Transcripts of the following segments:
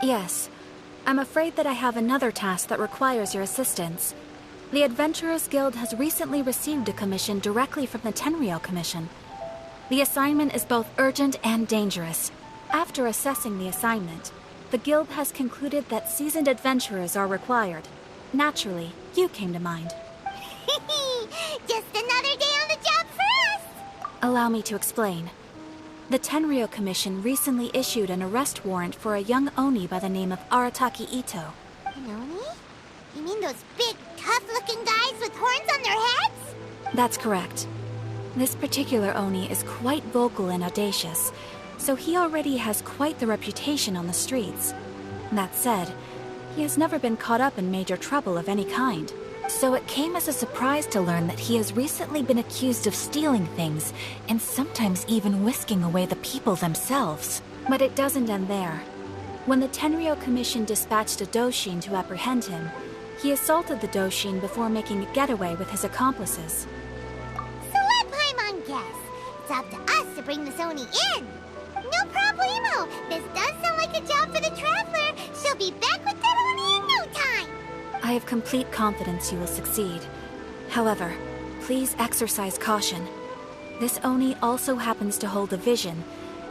Yes. I'm afraid that I have another task that requires your assistance. The Adventurers Guild has recently received a commission directly from the Tenryou Commission. The assignment is both urgent and dangerous. After assessing the assignment, the Guild has concluded that seasoned adventurers are required. Naturally, you came to mind. Just another day on the job for us! Allow me to explain. The Tenryou Commission recently issued an arrest warrant for a young Oni by the name of Arataki Ito. An Oni? You mean those big, tough-looking guys with horns on their heads? That's correct. This particular Oni is quite vocal and audacious, so he already has quite the reputation on the streets. That said, he has never been caught up in major trouble of any kind. So it came as a surprise to learn that he has recently been accused of stealing things, and sometimes even whisking away the people themselves. But it doesn't end there. When the Tenryou Commission dispatched a Doshin to apprehend him, he assaulted the Doshin before making a getaway with his accomplices. So let Paimon guess. It's up to us to bring the Oni in. No problemo. This does sound like a job for the Traveler. She'll be back with that Oni in no time. I have complete confidence you will succeed. However, please exercise caution. This Oni also happens to hold a vision,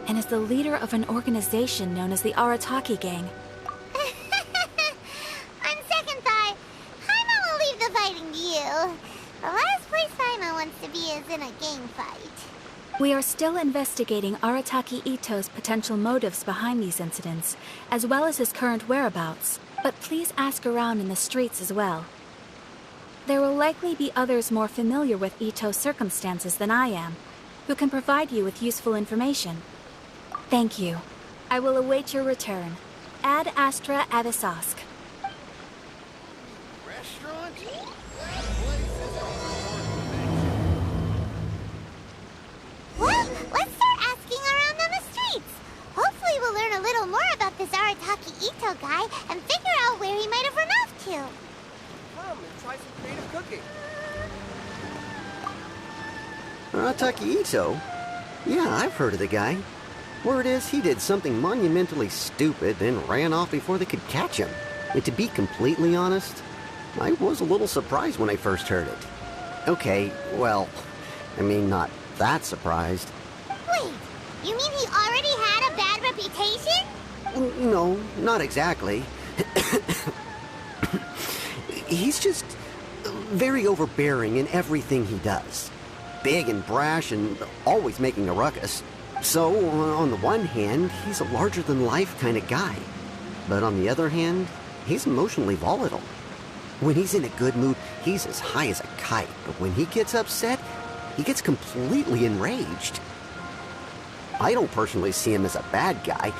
and is the leader of an organization known as the Arataki Gang. On second thought, Paimon will leave the fighting to you. The last place Paimon wants to be is in a gang fight. We are still investigating Arataki Ito's potential motives behind these incidents, as well as his current whereabouts. But please ask around in the streets as well. There will likely be others more familiar with Ito's circumstances than I am, who can provide you with useful information. Thank you. I will await your return. Ad Astra Avisask. Restaurant? That place is Well, let's start asking around on the streets. Hopefully we'll learn a little more about this Arataki Ito guy and figure out where he might have run off to. Come and try some creative cooking. Arataki Ito? Yeah, I've heard of the guy. Word is he did something monumentally stupid and ran off before they could catch him. And to be completely honest, I was a little surprised when I first heard it. Okay, well, I mean, not that surprised. Wait, you mean he already had a bad reputation? No, not exactly. He's just very overbearing in everything he does. Big and brash and always making a ruckus. So, on the one hand, he's a larger-than-life kind of guy. But on the other hand, he's emotionally volatile. When he's in a good mood, he's as high as a kite. But when he gets upset, he gets completely enraged. I don't personally see him as a bad guy,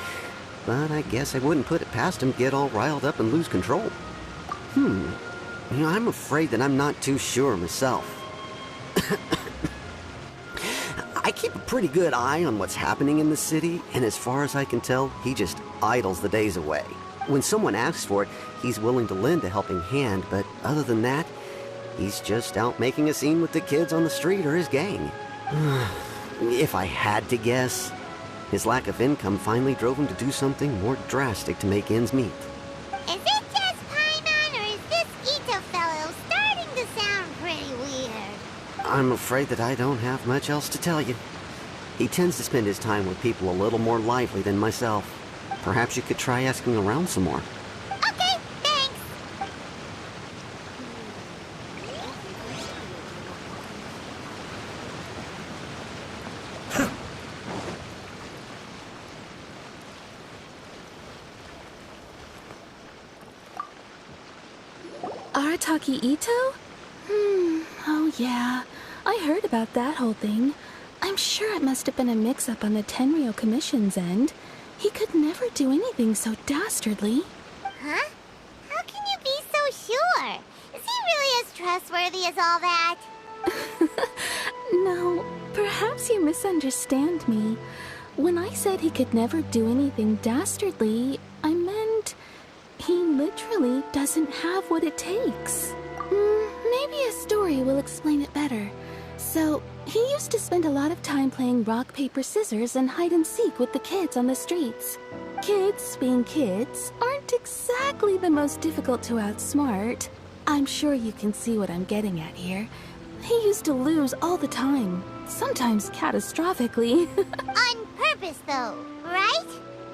but I guess I wouldn't put it past him to get all riled up and lose control. I'm afraid that I'm not too sure myself. I keep a pretty good eye on what's happening in the city, and as far as I can tell, he just idles the days away. When someone asks for it, he's willing to lend a helping hand, but other than that, he's just out making a scene with the kids on the street or his gang. If I had to guess, his lack of income finally drove him to do something more drastic to make ends meet. Is it just Paimon, or is this Ito fellow starting to sound pretty weird? I'm afraid that I don't have much else to tell you. He tends to spend his time with people a little more lively than myself. Perhaps you could try asking around some more. Okay, thanks. Arataki Ito? Oh yeah. I heard about that whole thing. I'm sure it must have been a mix-up on the Tenryou Commission's end. He could never do anything so dastardly. Huh? How can you be so sure? Is he really as trustworthy as all that? No, perhaps you misunderstand me. When I said he could never do anything dastardly, I meant he literally doesn't have what it takes. Maybe a story will explain it better. So, He used to spend a lot of time playing rock, paper, scissors and hide and seek with the kids on the streets. Kids, being kids, aren't exactly the most difficult to outsmart. I'm sure you can see what I'm getting at here. He used to lose all the time, sometimes catastrophically. On purpose, though, right?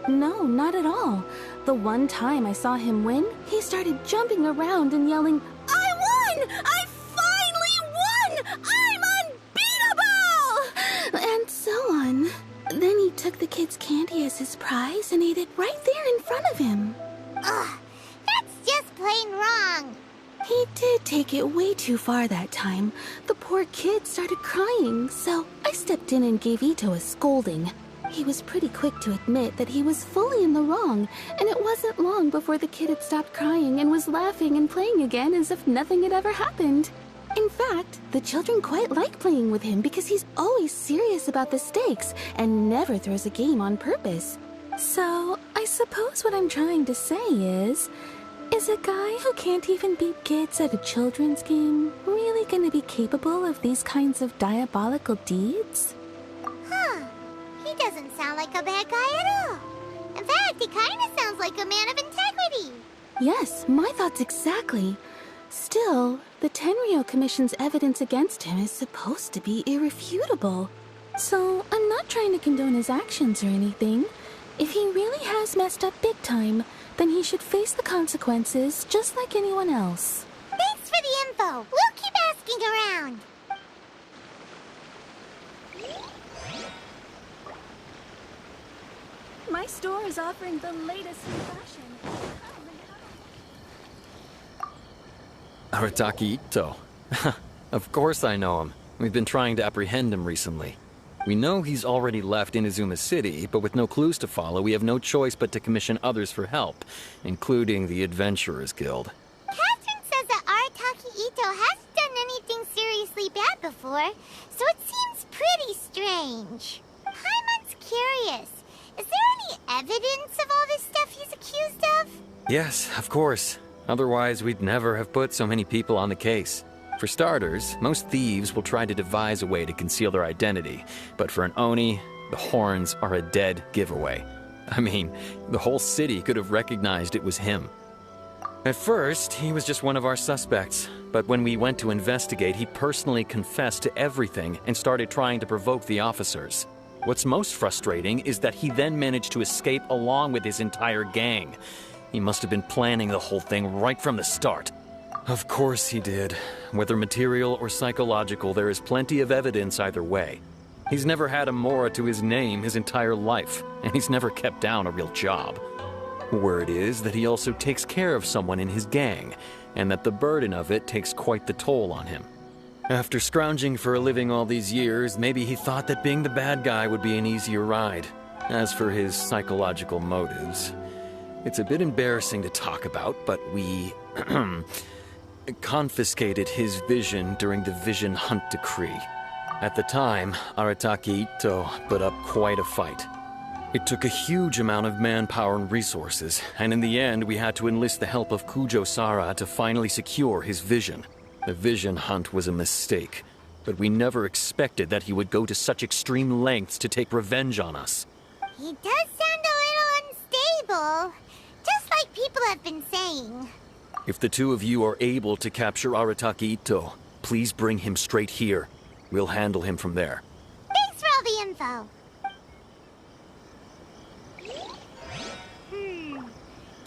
No, not at all. The one time I saw him win, he started jumping around and yelling, "I won! I finally won! I'm unbeatable!" And so on. Then he took the kid's candy as his prize and ate it right there in front of him. Ugh, that's just plain wrong. He did take it way too far that time. The poor kid started crying, so I stepped in and gave Ito a scolding. He was pretty quick to admit that he was fully in the wrong, and it wasn't long before the kid had stopped crying and was laughing and playing again as if nothing had ever happened. In fact, the children quite like playing with him because he's always serious about the stakes and never throws a game on purpose. So, I suppose what I'm trying to say is a guy who can't even beat kids at a children's game really gonna be capable of these kinds of diabolical deeds? Huh. He doesn't sound like a bad guy at all. In fact, he kind of sounds like a man of integrity. Yes, my thoughts exactly. Still, the Tenryo Commission's evidence against him is supposed to be irrefutable. So, I'm not trying to condone his actions or anything. If he really has messed up big time, then he should face the consequences just like anyone else. Thanks for the info. We'll keep asking around. My store is offering the latest in fashion. Arataki Ito. Of course I know him. We've been trying to apprehend him recently. We know he's already left Inazuma City, but with no clues to follow, we have no choice but to commission others for help, including the Adventurers Guild. Catherine says that Arataki Ito hasn't done anything seriously bad before, so it seems pretty strange. Paimon's curious. Is there any evidence of all this stuff he's accused of? Yes, of course. Otherwise, we'd never have put so many people on the case. For starters, most thieves will try to devise a way to conceal their identity, but for an Oni, the horns are a dead giveaway. I mean, the whole city could have recognized it was him. At first, he was just one of our suspects, but when we went to investigate, he personally confessed to everything and started trying to provoke the officers. What's most frustrating is that he then managed to escape along with his entire gang. He must have been planning the whole thing right from the start. Of course he did. Whether material or psychological, there is plenty of evidence either way. He's never had a Mora to his name his entire life, and he's never kept down a real job. Word is that he also takes care of someone in his gang, and that the burden of it takes quite the toll on him. After scrounging for a living all these years, maybe he thought that being the bad guy would be an easier ride. As for his psychological motives, it's a bit embarrassing to talk about, but we confiscated his vision during the Vision Hunt Decree. At the time, Arataki Ito put up quite a fight. It took a huge amount of manpower and resources, and in the end we had to enlist the help of Kujo-Sara to finally secure his vision. The Vision Hunt was a mistake, but we never expected that he would go to such extreme lengths to take revenge on us. He does sound a little unstable, just like people have been saying. If the two of you are able to capture Arataki Ito, please bring him straight here. We'll handle him from there. Thanks for all the info. Too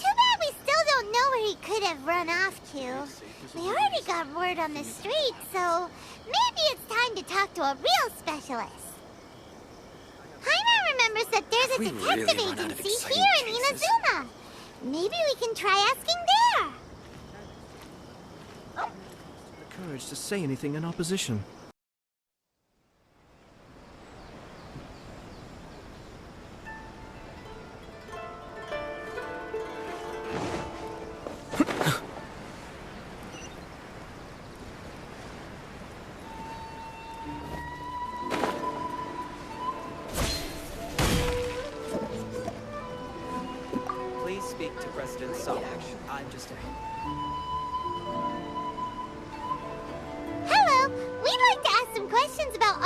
bad we still don't know where he could have run off to. We already got word on the street, so maybe it's time to talk to a real specialist. Paimon remembers that there's a detective agency here in Inazuma. Maybe we can try asking there. The courage to say anything in opposition. Please speak to President Song. I'm just a... Hello, we'd like to ask some questions about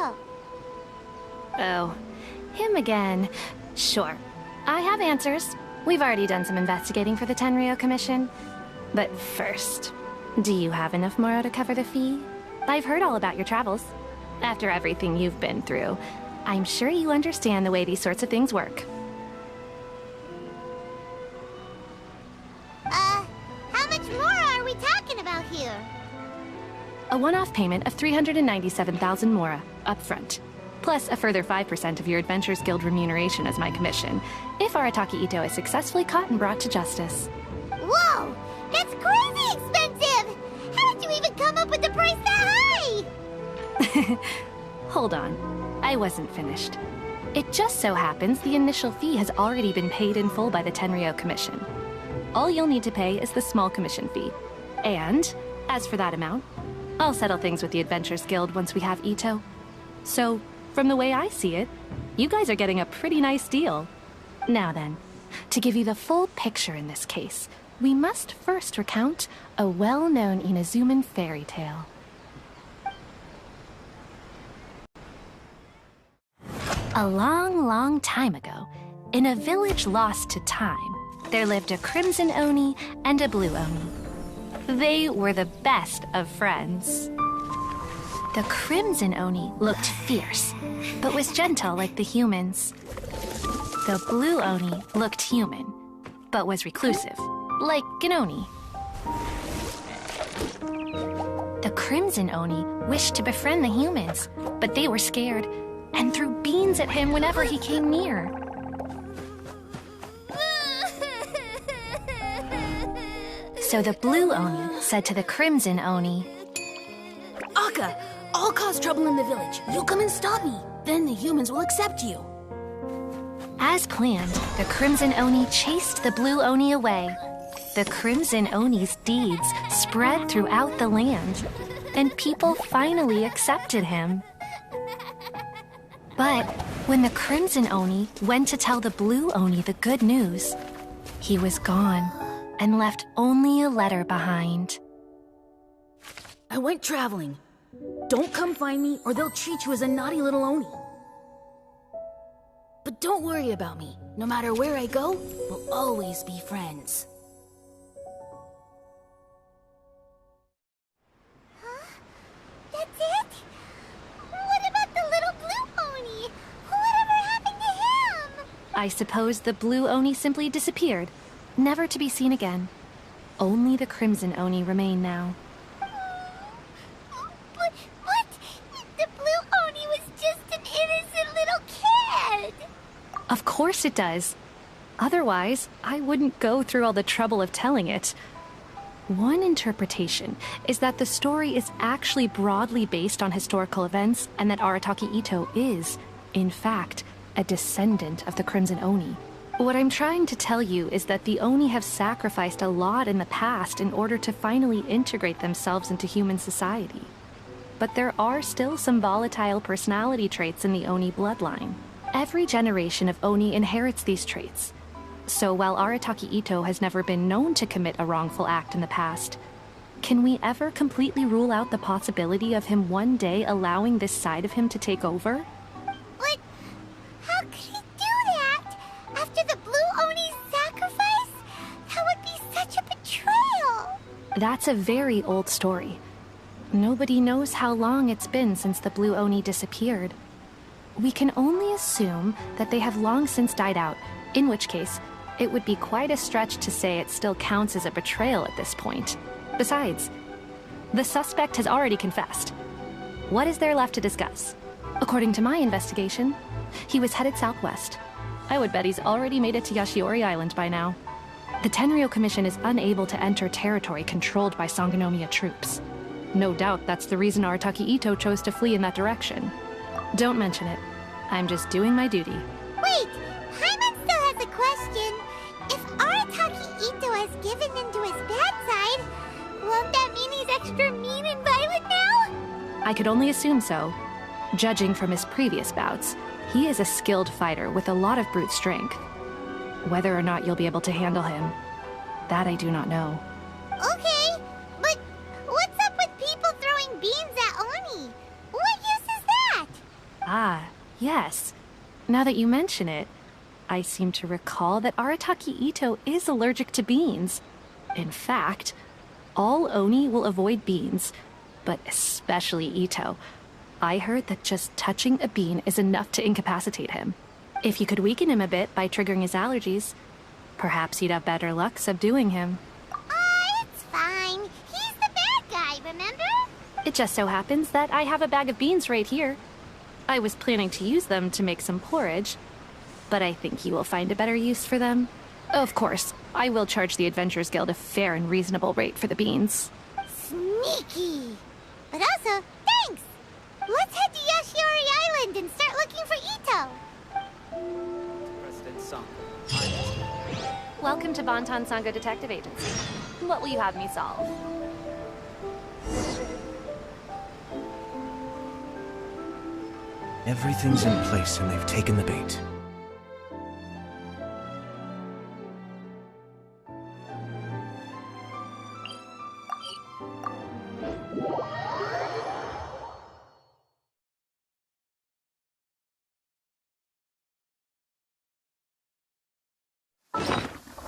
Ito? Oh, him again. Sure. I have answers. We've already done some investigating for the Tenryou Commission. But first, do you have enough Moro to cover the fee? I've heard all about your travels. After everything you've been through, I'm sure you understand the way these sorts of things work. How much more are we talking about here? A one-off payment of 397,000 Mora, upfront. Plus a further 5% of your Adventures Guild remuneration as my commission, if Arataki Ito is successfully caught and brought to justice. Whoa! That's crazy expensive! How did you even come up with the price that high? Hold on. I wasn't finished. It just so happens the initial fee has already been paid in full by the Tenryou Commission. All you'll need to pay is the small commission fee. And, as for that amount, I'll settle things with the Adventures Guild once we have Ito. So, from the way I see it, you guys are getting a pretty nice deal. Now then, to give you the full picture in this case, we must first recount a well-known Inazuman fairy tale. A long, long time ago, in a village lost to time, there lived a Crimson Oni and a Blue Oni. They were the best of friends. The Crimson Oni looked fierce, but was gentle like the humans. The Blue Oni looked human, but was reclusive, like an Oni. The Crimson Oni wished to befriend the humans, but they were scared and threw beans at him whenever he came near. So the Blue Oni said to the Crimson Oni, Akka, I'll cause trouble in the village. You come and stop me. Then the humans will accept you. As planned, the Crimson Oni chased the Blue Oni away. The Crimson Oni's deeds spread throughout the land, and people finally accepted him. But when the Crimson Oni went to tell the Blue Oni the good news, he was gone and left only a letter behind. I went traveling. Don't come find me or they'll treat you as a naughty little Oni. But don't worry about me. No matter where I go, we'll always be friends. Huh? That's it? What about the little Blue Oni? Whatever happened to him? I suppose the Blue Oni simply disappeared, never to be seen again. Only the Crimson Oni remain now. But what? The Blue Oni was just an innocent little kid! Of course it does. Otherwise, I wouldn't go through all the trouble of telling it. One interpretation is that the story is actually broadly based on historical events and that Arataki Ito is, in fact, a descendant of the Crimson Oni. What I'm trying to tell you is that the Oni have sacrificed a lot in the past in order to finally integrate themselves into human society. But there are still some volatile personality traits in the Oni bloodline. Every generation of Oni inherits these traits. So while Arataki Ito has never been known to commit a wrongful act in the past, can we ever completely rule out the possibility of him one day allowing this side of him to take over? But how could he do that? After the Blue Oni's sacrifice? That would be such a betrayal! That's a very old story. Nobody knows how long it's been since the Blue Oni disappeared. We can only assume that they have long since died out, in which case, it would be quite a stretch to say it still counts as a betrayal at this point. Besides, the suspect has already confessed. What is there left to discuss? According to my investigation, he was headed southwest. I would bet he's already made it to Yashiori Island by now. The Tenryou Commission is unable to enter territory controlled by Sangonomiya troops. No doubt that's the reason Arataki Ito chose to flee in that direction. Don't mention it. I'm just doing my duty. Wait! Paimon still has a question. If Arataki Ito has given in to his bad side, won't that mean he's extra mean and violent now? I could only assume so. Judging from his previous bouts, he is a skilled fighter with a lot of brute strength. Whether or not you'll be able to handle him, that I do not know. Okay, but what's up with people throwing beans at Oni? What use is that? Yes. Now that you mention it, I seem to recall that Arataki Ito is allergic to beans. In fact, all Oni will avoid beans, but especially Ito. I heard that just touching a bean is enough to incapacitate him. If you could weaken him a bit by triggering his allergies, perhaps you'd have better luck subduing him. It's fine. He's the bad guy, remember? It just so happens that I have a bag of beans right here. I was planning to use them to make some porridge, but I think you will find a better use for them. Of course, I will charge the Adventurers Guild a fair and reasonable rate for the beans. Sneaky. But also, thanks. Let's head to Yashiori Island and start looking for Ito. President Sango. Welcome to Bonton Sango Detective Agency. What will you have me solve? Everything's in place and they've taken the bait.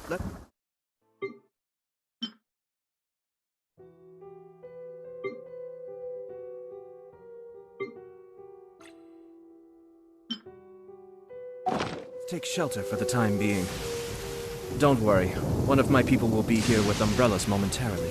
Let... Take shelter for the time being. Don't worry, one of my people will be here with umbrellas momentarily.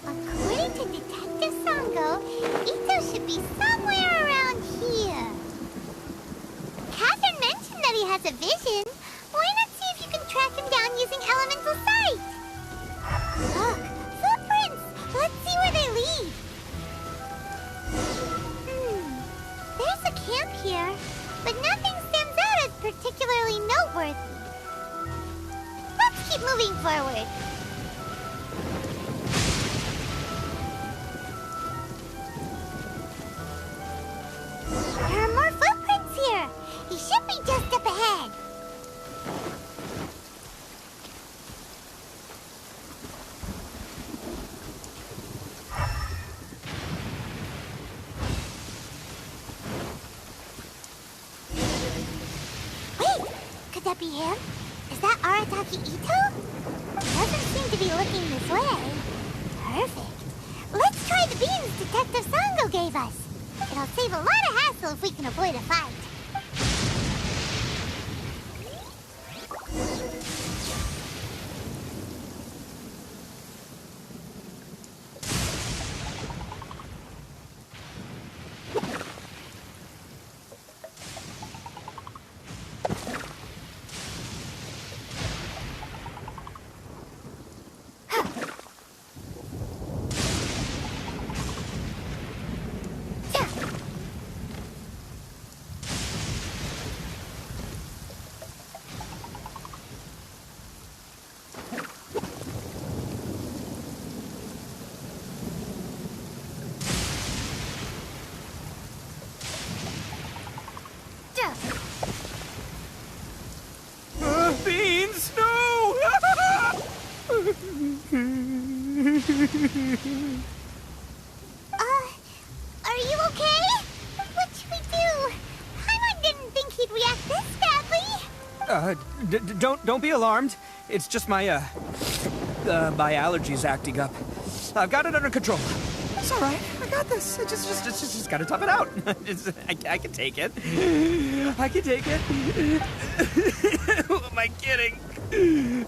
According to Detective Sango, Ito should be somewhere around here. Catherine mentioned that he has a vision. Why not see if you can track him down using elemental sight? Look, footprints! Let's see where they lead. There's a camp here, but nothing stands out as particularly noteworthy. Let's keep moving forward. There are more footprints here. He should be just up ahead. Wait, could that be him? Is that Arataki Ito? Doesn't seem to be looking this way. Perfect. Let's try the beans Detective Sango gave us. It'll save a lot of hassle if we can avoid a fight. Beans, no! Are you okay? What should we do? Paimon didn't think he'd react this badly. Don't be alarmed. It's just my allergies acting up. I've got it under control. It's all right. I got this. I just gotta tough it out. I can take it. I can take it. Who am I kidding?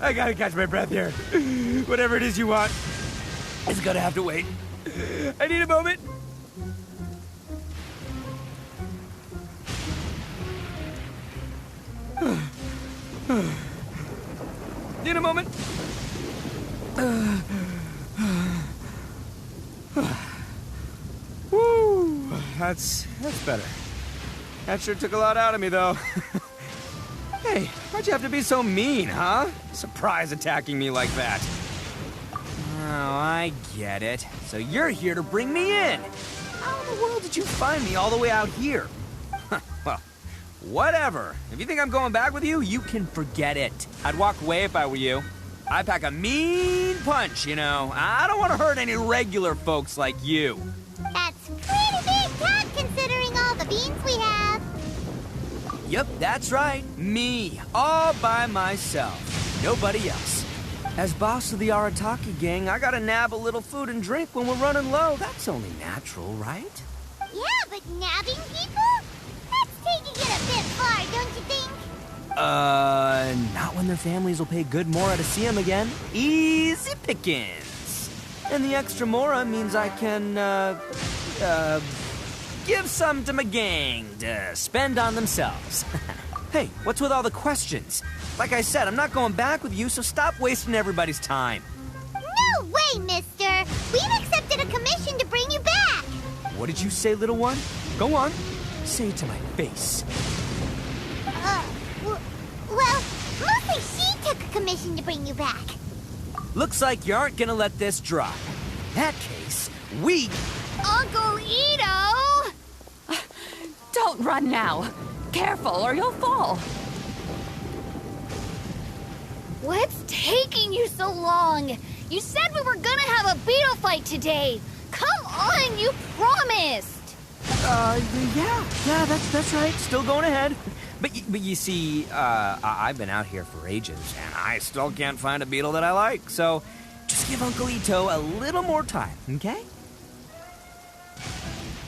I gotta catch my breath here. Whatever it is you want, it's gonna have to wait. I need a moment. Need a moment. Woo! That's better. That sure took a lot out of me, though. Hey, why'd you have to be so mean, huh? Surprise attacking me like that. Oh, I get it. So you're here to bring me in. How in the world did you find me all the way out here? Well, whatever. If you think I'm going back with you, you can forget it. I'd walk away if I were you. I pack a mean punch, you know. I don't want to hurt any regular folks like you. That's pretty big talk considering all the beans we have. Yep, that's right. Me, all by myself. Nobody else. As boss of the Arataki gang, I gotta nab a little food and drink when we're running low. That's only natural, right? Yeah, but nabbing people? That's taking it a bit far, don't you think? Not when their families will pay good mora to see them again. Easy pickings. And the extra mora means I can, give some to my gang to spend on themselves. Hey, what's with all the questions? Like I said, I'm not going back with you, so stop wasting everybody's time. No way, mister! We've accepted a commission to bring you back! What did you say, little one? Go on. Say it to my face. Well, mostly she took a commission to bring you back. Looks like you aren't gonna let this drop. In that case, we... Uncle Ito! Don't run now. Careful or you'll fall. What's taking you so long? You said we were gonna have a beetle fight today. Come on, you promised. Yeah, that's right. Still going ahead. But you see, I've been out here for ages, and I still can't find a beetle that I like. So, just give Uncle Ito a little more time, okay?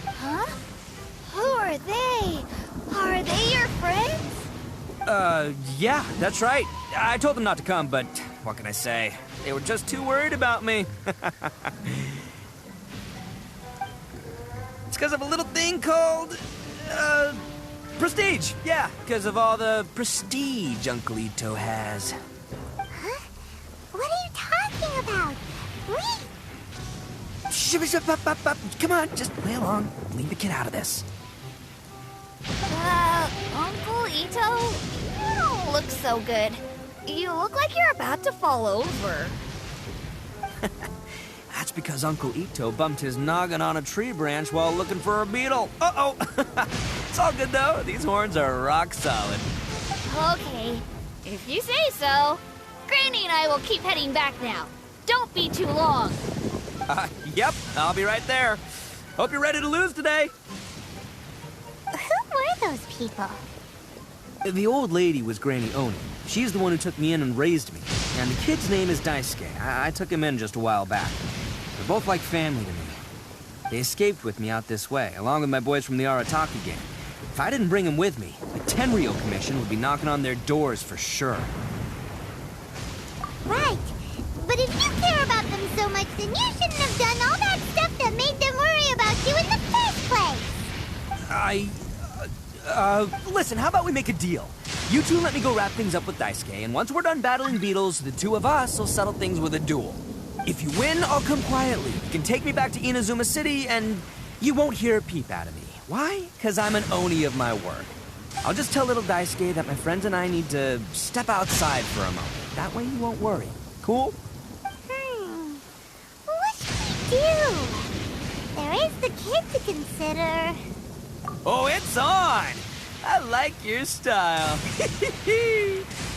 Huh? Who are they? Are they your friends? Yeah, that's right. I told them not to come, but what can I say? They were just too worried about me. It's because of a little thing called, prestige. Yeah, because of all the prestige Uncle Ito has. Huh? What are you talking about? Come on, just play along. Leave the kid out of this. Uncle Ito, you don't look so good. You look like you're about to fall over. That's because Uncle Ito bumped his noggin on a tree branch while looking for a beetle. Uh-oh. It's all good, though. These horns are rock solid. Okay, if you say so. Granny and I will keep heading back now. Don't be too long. Yep, I'll be right there. Hope you're ready to lose today. Who were those people? The old lady was Granny Oni. She's the one who took me in and raised me. And the kid's name is Daisuke. I took him in just a while back. They're both like family to me. They escaped with me out this way, along with my boys from the Arataki gang. If I didn't bring them with me, the Tenryou Commission would be knocking on their doors for sure. Right. But if you care about them so much, then you shouldn't have done all that stuff that made them worry about you in the first place. Listen, how about we make a deal? You two let me go wrap things up with Daisuke, and once we're done battling beetles, the two of us will settle things with a duel. If you win, I'll come quietly. You can take me back to Inazuma City, and you won't hear a peep out of me. Why? Because I'm an Oni of my word. I'll just tell little Daisuke that my friends and I need to step outside for a moment. That way you won't worry. Cool? What should we do? There is the kid to consider. Oh, it's on! I like your style.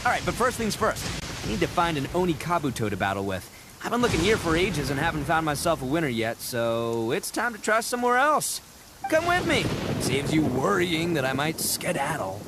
All right, but first things first. I need to find an Oni Kabuto to battle with. I've been looking here for ages and haven't found myself a winner yet, so it's time to try somewhere else. Come with me. Saves you worrying that I might skedaddle.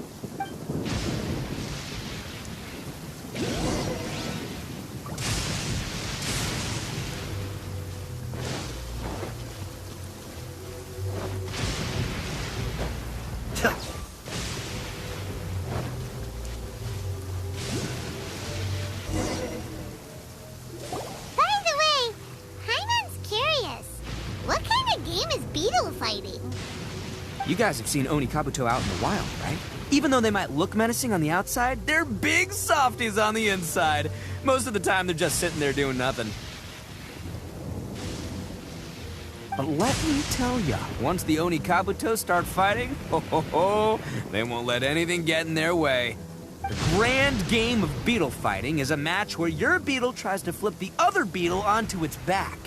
You guys have seen Oni Kabuto out in the wild, right? Even though they might look menacing on the outside, they're big softies on the inside. Most of the time, they're just sitting there doing nothing. But let me tell ya, once the Oni Kabuto start fighting, they won't let anything get in their way. The grand game of beetle fighting is a match where your beetle tries to flip the other beetle onto its back.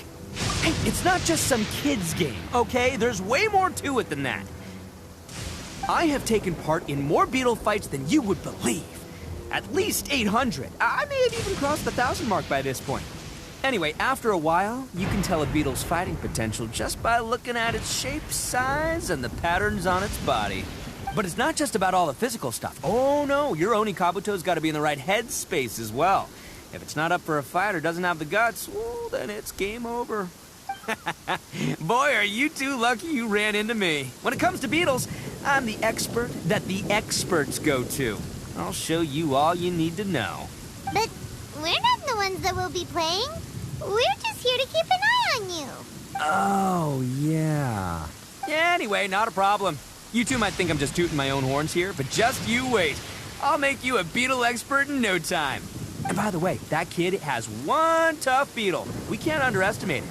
Hey, it's not just some kid's game, okay? There's way more to it than that. I have taken part in more beetle fights than you would believe. At least 800. I may have even crossed the 1,000 mark by this point. Anyway, after a while, you can tell a beetle's fighting potential just by looking at its shape, size, and the patterns on its body. But it's not just about all the physical stuff. Oh no, your Oni Kabuto's got to be in the right headspace as well. If it's not up for a fight or doesn't have the guts, well, then it's game over. Boy, are you two lucky you ran into me. When it comes to beetles, I'm the expert that the experts go to. I'll show you all you need to know. But we're not the ones that will be playing. We're just here to keep an eye on you. Oh, yeah. Anyway, not a problem. You two might think I'm just tooting my own horns here, but just you wait. I'll make you a beetle expert in no time. And by the way, that kid has one tough beetle. We can't underestimate it.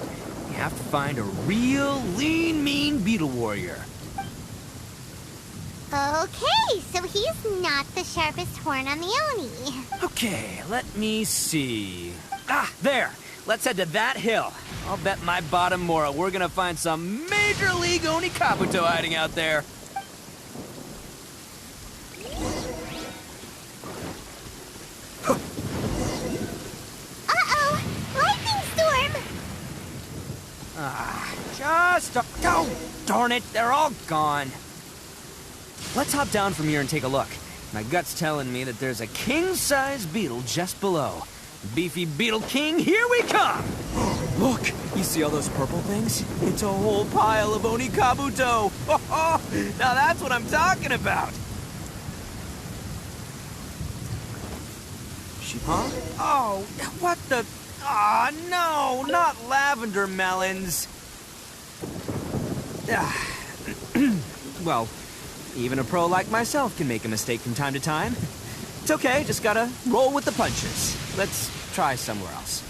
We have to find a real lean, mean beetle warrior. Okay, so he's not the sharpest horn on the Oni. Okay, let me see. Ah, there. Let's head to that hill. I'll bet my bottom moral we're gonna find some major league Oni Kabuto hiding out there. Uh-oh! Lightning storm! Oh, darn it, they're all gone. Let's hop down from here and take a look. My gut's telling me that there's a king-size beetle just below. Beefy Beetle King, here we come! Look, you see all those purple things? It's a whole pile of Oni Kabuto. Now that's what I'm talking about. Huh? Oh, what the... Aw, no, not lavender melons. Well, even a pro like myself can make a mistake from time to time. It's okay, just gotta roll with the punches. Let's try somewhere else.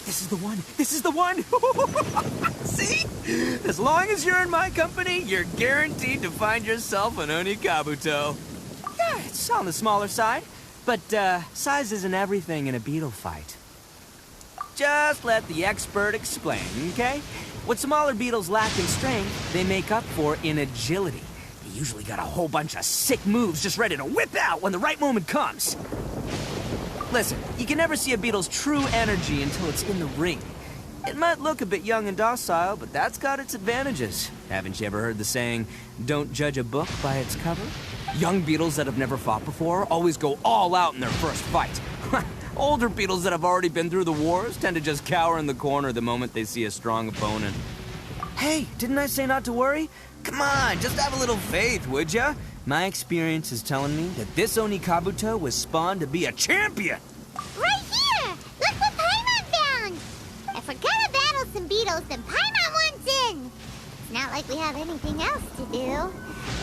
This is the one! This is the one! See? As long as you're in my company, you're guaranteed to find yourself an Oni Kabuto. Yeah, it's on the smaller side, but size isn't everything in a beetle fight. Just let the expert explain, okay? What smaller beetles lack in strength, they make up for in agility. They usually got a whole bunch of sick moves just ready to whip out when the right moment comes. Listen, you can never see a beetle's true energy until it's in the ring. It might look a bit young and docile, but that's got its advantages. Haven't you ever heard the saying, don't judge a book by its cover? Young beetles that have never fought before always go all out in their first fight. Older beetles that have already been through the wars tend to just cower in the corner the moment they see a strong opponent. Hey, didn't I say not to worry? Come on, just have a little faith, would ya? My experience is telling me that this Oni Kabuto was spawned to be a champion. Right here! Look what Paimon found! If we're gonna battle some beetles, then Paimon wants in! It's not like we have anything else to do.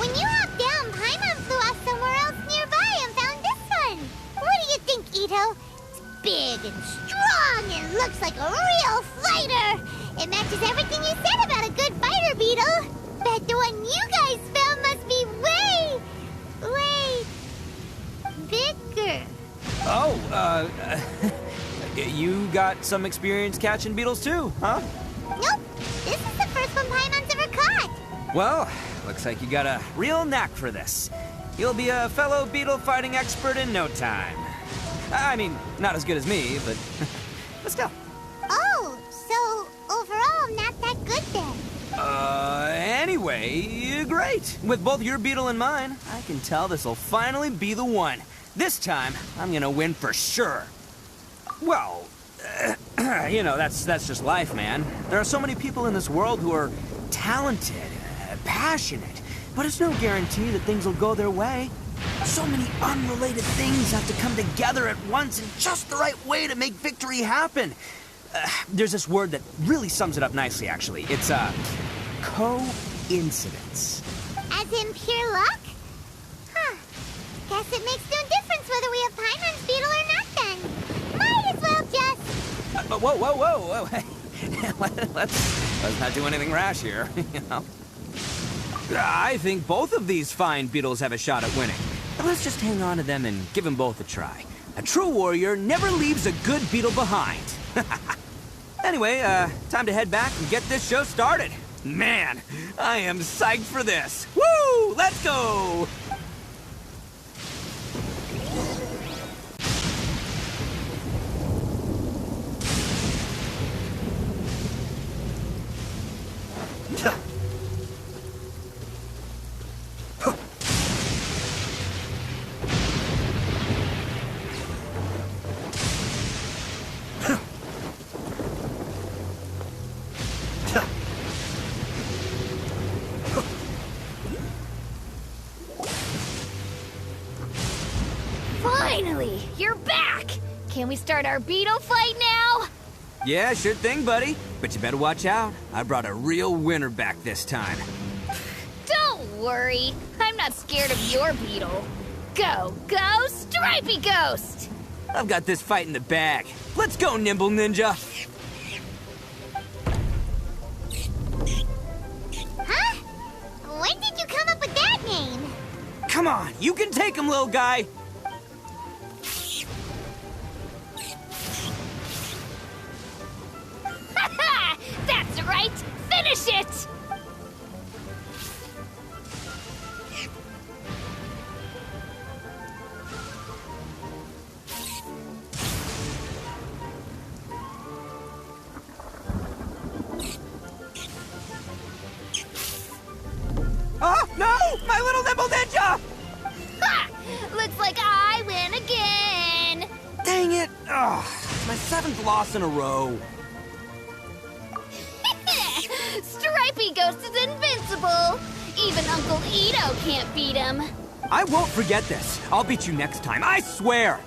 When you hopped down, Paimon flew off somewhere else nearby and found this one! What do you think, Ito? It's big and strong and looks like a real fighter! It matches everything you said about a good fighter beetle! Bet the one you guys found must be way bigger. Oh, you got some experience catching beetles too, huh? Nope. This is the first one Paimon's ever caught. Well, looks like you got a real knack for this. You'll be a fellow beetle fighting expert in no time. I mean, not as good as me, but still. Oh, so overall not that good then. Anyway, great. With both your beetle and mine, I can tell this'll finally be the one. This time, I'm gonna win for sure. Well, you know, that's just life, man. There are so many people in this world who are talented, passionate, but it's no guarantee that things will go their way. So many unrelated things have to come together at once in just the right way to make victory happen. There's this word that really sums it up nicely, actually. It's, coincidence. As in pure luck? Huh. Guess it makes no difference whether we have Paimon's beetle or not then. whoa. Let's not do anything rash here, you know? I think both of these fine beetles have a shot at winning. Let's just hang on to them and give them both a try. A true warrior never leaves a good beetle behind. Anyway, time to head back and get this show started. Man, I am psyched for this. Woo! Let's go! Finally, you're back! Can we start our beetle fight now? Yeah, sure thing, buddy. But you better watch out. I brought a real winner back this time. Don't worry, I'm not scared of your beetle. Go, Stripey Ghost! I've got this fight in the bag. Let's go, Nimble Ninja! Huh? When did you come up with that name? Come on, you can take him, little guy! That's right! Finish it! Oh, no! My little Nimble Ninja! Ha! Looks like I win again! Dang it! Ugh, it's my 7th loss in a row. Stripey Ghost is invincible! Even Uncle Ito can't beat him. I won't forget this. I'll beat you next time, I swear!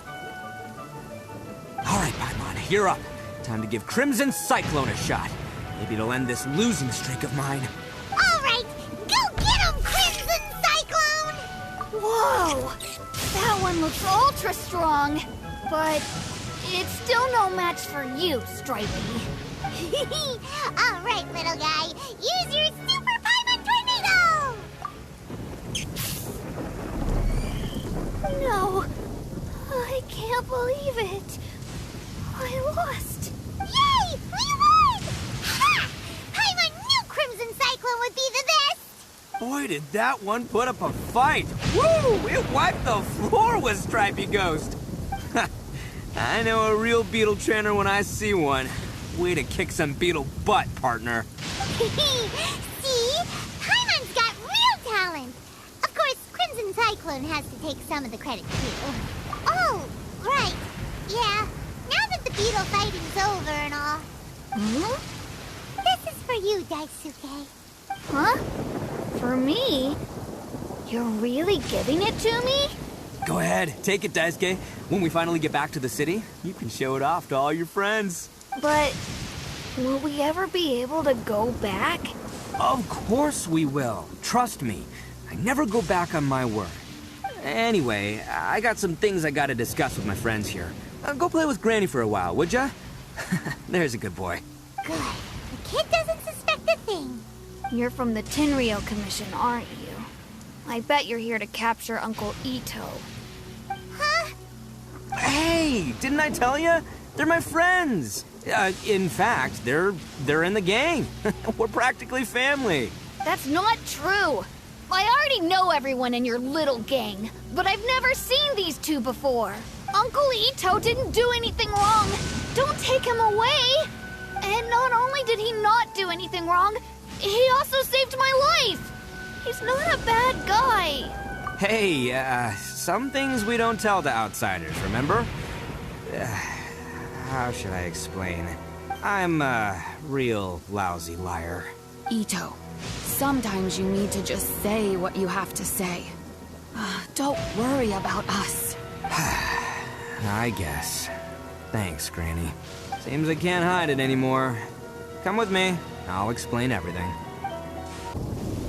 All right, Paimon, you're up. Time to give Crimson Cyclone a shot. Maybe it'll end this losing streak of mine. All right, go get him, Crimson Cyclone! Whoa! That one looks ultra strong. But it's still no match for you, Stripey. All right, little guy, use your Super Paimon Tornado! No, I can't believe it. I lost. Yay! We won! Ha! Paimon knew Crimson Cyclone would be the best! Boy, did that one put up a fight. Woo! It wiped the floor with Stripey Ghost. I know a real beetle trainer when I see one. Way to kick some beetle butt, partner. See? Paimon's got real talent! Of course, Crimson Cyclone has to take some of the credit, too. Oh, right. Yeah, now that the beetle fighting's over and all. This is for you, Daisuke. Huh? For me? You're really giving it to me? Go ahead, take it, Daisuke. When we finally get back to the city, you can show it off to all your friends. But will we ever be able to go back? Of course we will. Trust me. I never go back on my word. Anyway, I got some things I gotta discuss with my friends here. Go play with Granny for a while, would ya? There's a good boy. Good. The kid doesn't suspect a thing. You're from the Tenryou Commission, aren't you? I bet you're here to capture Uncle Ito. Huh? Hey, didn't I tell you? They're my friends. In fact, they're in the gang. We're practically family. That's not true. I already know everyone in your little gang, but I've never seen these two before. Uncle Ito didn't do anything wrong. Don't take him away. And not only did he not do anything wrong, he also saved my life. He's not a bad guy. Hey, some things we don't tell to outsiders, remember? How should I explain? I'm a real lousy liar. Ito, sometimes you need to just say what you have to say. Don't worry about us. I guess. Thanks, Granny. Seems I can't hide it anymore. Come with me. I'll explain everything.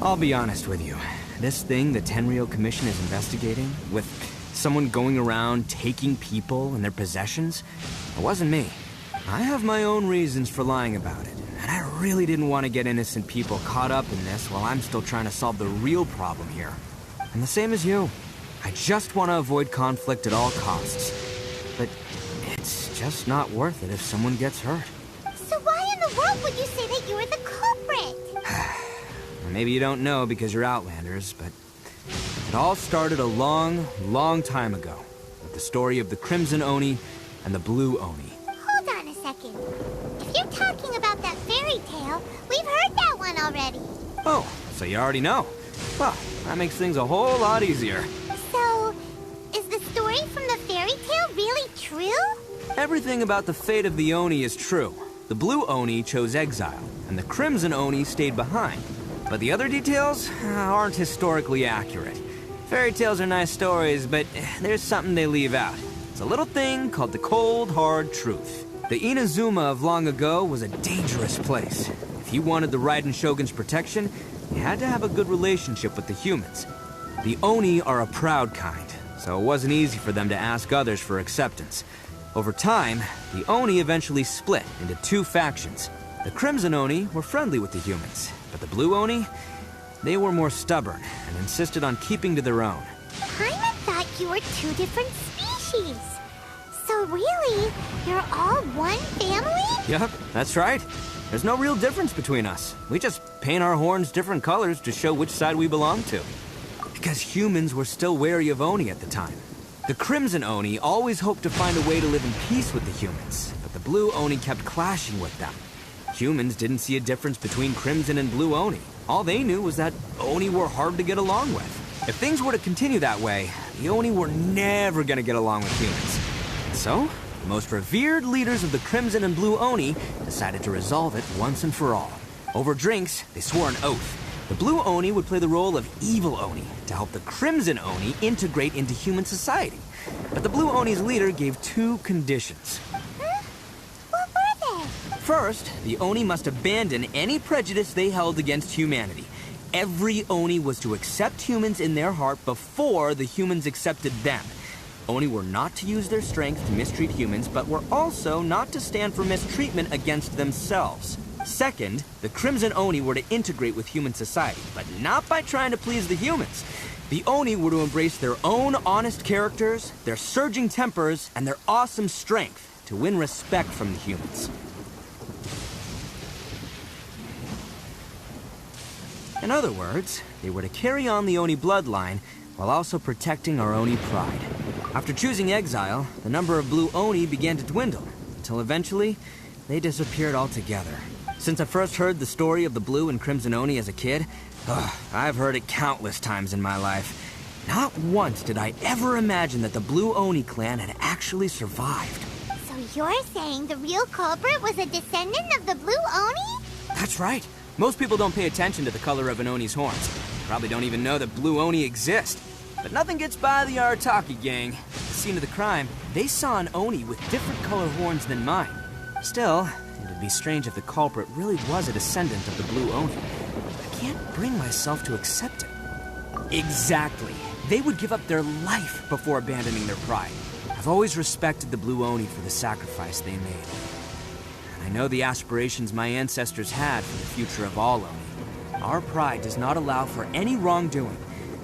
I'll be honest with you. This thing the Tenryou Commission is investigating, with someone going around taking people and their possessions, it wasn't me. I have my own reasons for lying about it, and I really didn't want to get innocent people caught up in this while I'm still trying to solve the real problem here. And the same as you. I just want to avoid conflict at all costs. But it's just not worth it if someone gets hurt. So why in the world would you say that you were the culprit? Maybe you don't know because you're Outlanders, but it all started a long, long time ago with the story of the Crimson Oni and the Blue Oni. Hold on a second. If you're talking about that fairy tale, we've heard that one already. Oh, so you already know. Well, that makes things a whole lot easier. So, is the story from the fairy tale really true? Everything about the fate of the Oni is true. The Blue Oni chose exile, and the Crimson Oni stayed behind. But the other details aren't historically accurate. Fairy tales are nice stories, but there's something they leave out. It's a little thing called the cold, hard truth. The Inazuma of long ago was a dangerous place. If you wanted the Raiden Shogun's protection, you had to have a good relationship with the humans. The Oni are a proud kind, so it wasn't easy for them to ask others for acceptance. Over time, the Oni eventually split into two factions. The Crimson Oni were friendly with the humans, but the Blue Oni, they were more stubborn and insisted on keeping to their own. Paimon thought you were two different species. So really, you're all one family? Yep, that's right. There's no real difference between us. We just paint our horns different colors to show which side we belong to. Because humans were still wary of Oni at the time. The Crimson Oni always hoped to find a way to live in peace with the humans, but the Blue Oni kept clashing with them. Humans didn't see a difference between Crimson and Blue Oni. All they knew was that Oni were hard to get along with. If things were to continue that way, the Oni were never gonna get along with humans. So, the most revered leaders of the Crimson and Blue Oni decided to resolve it once and for all. Over drinks, they swore an oath. The Blue Oni would play the role of evil Oni to help the Crimson Oni integrate into human society. But the Blue Oni's leader gave two conditions. Huh? What were they? First, the Oni must abandon any prejudice they held against humanity. Every Oni was to accept humans in their heart before the humans accepted them. Oni were not to use their strength to mistreat humans, but were also not to stand for mistreatment against themselves. Second, the Crimson Oni were to integrate with human society, but not by trying to please the humans. The Oni were to embrace their own honest characters, their surging tempers, and their awesome strength to win respect from the humans. In other words, they were to carry on the Oni bloodline while also protecting our Oni pride. After choosing exile, the number of Blue Oni began to dwindle, until eventually, they disappeared altogether. Since I first heard the story of the Blue and Crimson Oni as a kid, I've heard it countless times in my life. Not once did I ever imagine that the Blue Oni clan had actually survived. So you're saying the real culprit was a descendant of the Blue Oni? That's right. Most people don't pay attention to the color of an Oni's horns. Probably don't even know that Blue Oni exist. But nothing gets by the Arataki gang. At the scene of the crime, they saw an Oni with different color horns than mine. Still, it'd be strange if the culprit really was a descendant of the Blue Oni. I can't bring myself to accept it. Exactly. They would give up their life before abandoning their pride. I've always respected the Blue Oni for the sacrifice they made. And I know the aspirations my ancestors had for the future of all Oni. Our pride does not allow for any wrongdoing.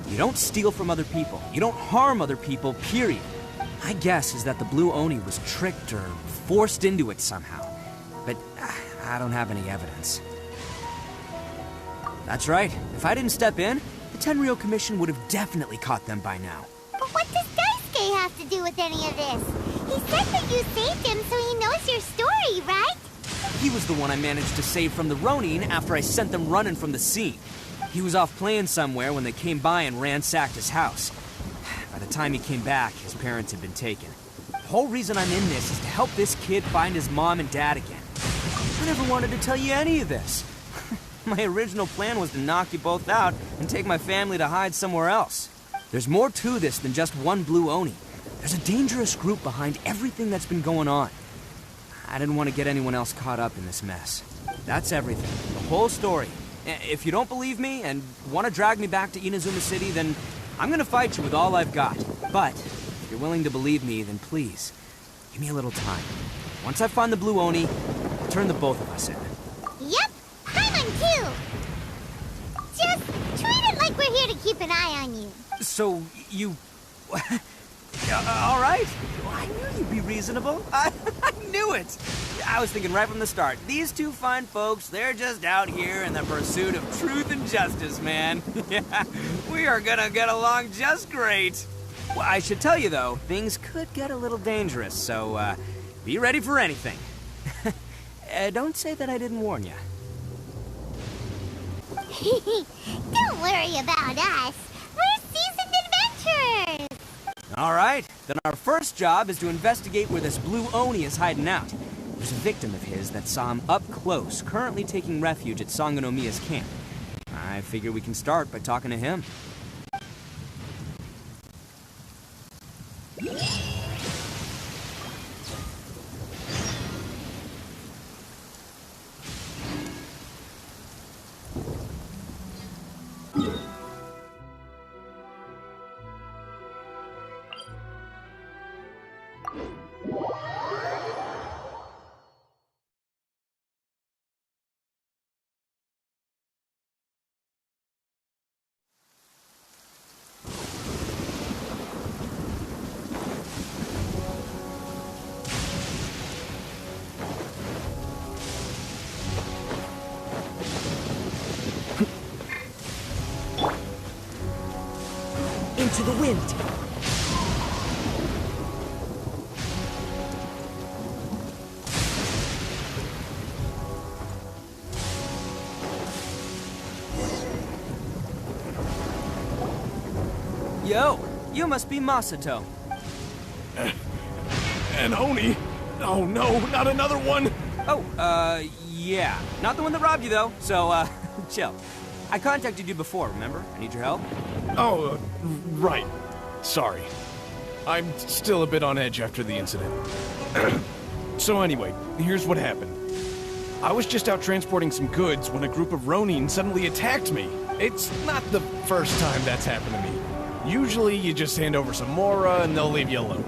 You don't steal from other people. You don't harm other people, period. My guess is that the Blue Oni was tricked or forced into it somehow. But I don't have any evidence. That's right. If I didn't step in, the Tenryou Commission would have definitely caught them by now. But what does Daisuke have to do with any of this? He said that you saved him so he knows your story, right? He was the one I managed to save from the Ronin after I sent them running from the scene. He was off playing somewhere when they came by and ransacked his house. By the time he came back, his parents had been taken. The whole reason I'm in this is to help this kid find his mom and dad again. I never wanted to tell you any of this. My original plan was to knock you both out and take my family to hide somewhere else. There's more to this than just one Blue Oni. There's a dangerous group behind everything that's been going on. I didn't want to get anyone else caught up in this mess. That's everything. The whole story. If you don't believe me and want to drag me back to Inazuma City, then I'm gonna fight you with all I've got. But if you're willing to believe me, then please, give me a little time. Once I find the blue Oni, I'll turn the both of us in. Yep, Paimon too! Just treat it like we're here to keep an eye on you. So, you... all right. I knew you'd be reasonable. I knew it. I was thinking right from the start. These two fine folks, they're just out here in the pursuit of truth and justice, man. Yeah, we are gonna get along just great. Well, I should tell you, though, things could get a little dangerous, so be ready for anything. Don't say that I didn't warn you. Don't worry about us. We're seasoned adventurers. All right, then our first job is to investigate where this blue Oni is hiding out. There's a victim of his that saw him up close, currently taking refuge at Sangonomiya's camp. I figure we can start by talking to him. Into the wind. Yo, you must be Masato. An Oni? Oh no, not another one! Oh, yeah. Not the one that robbed you, though, so, chill. I contacted you before, remember? I need your help. Oh, right. Sorry. I'm still a bit on edge after the incident. So anyway, here's what happened. I was just out transporting some goods when a group of Ronin suddenly attacked me. It's not the first time that's happened to me. Usually you just hand over some Mora and they'll leave you alone.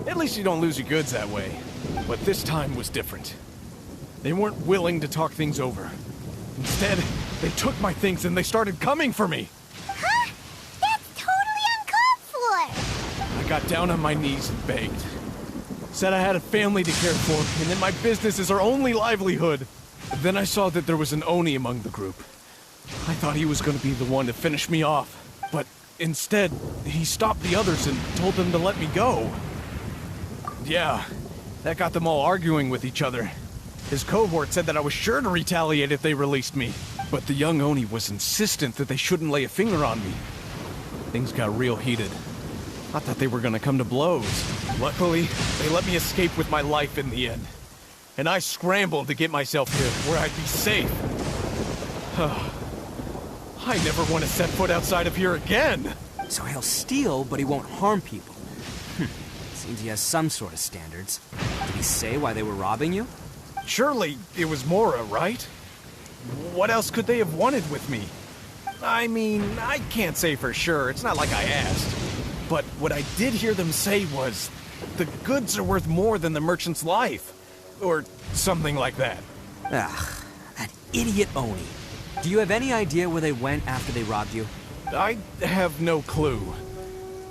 At least you don't lose your goods that way. But this time was different. They weren't willing to talk things over. Instead, they took my things and they started coming for me. Huh? That's totally uncalled for! I got down on my knees and begged. Said I had a family to care for, and that my business is our only livelihood. Then I saw that there was an Oni among the group. I thought he was going to be the one to finish me off, but instead, he stopped the others and told them to let me go. Yeah, that got them all arguing with each other. His cohort said that I was sure to retaliate if they released me, but the young Oni was insistent that they shouldn't lay a finger on me. Things got real heated. I thought they were gonna come to blows. Luckily, they let me escape with my life in the end. And I scrambled to get myself here, where I'd be safe. I never want to set foot outside of here again! So he'll steal, but he won't harm people. Seems he has some sort of standards. Did he say why they were robbing you? Surely it was Mora, right? What else could they have wanted with me? I mean, I can't say for sure. It's not like I asked. But what I did hear them say was, the goods are worth more than the merchant's life. Or something like that. Ugh, that idiot Oni. Do you have any idea where they went after they robbed you? I have no clue.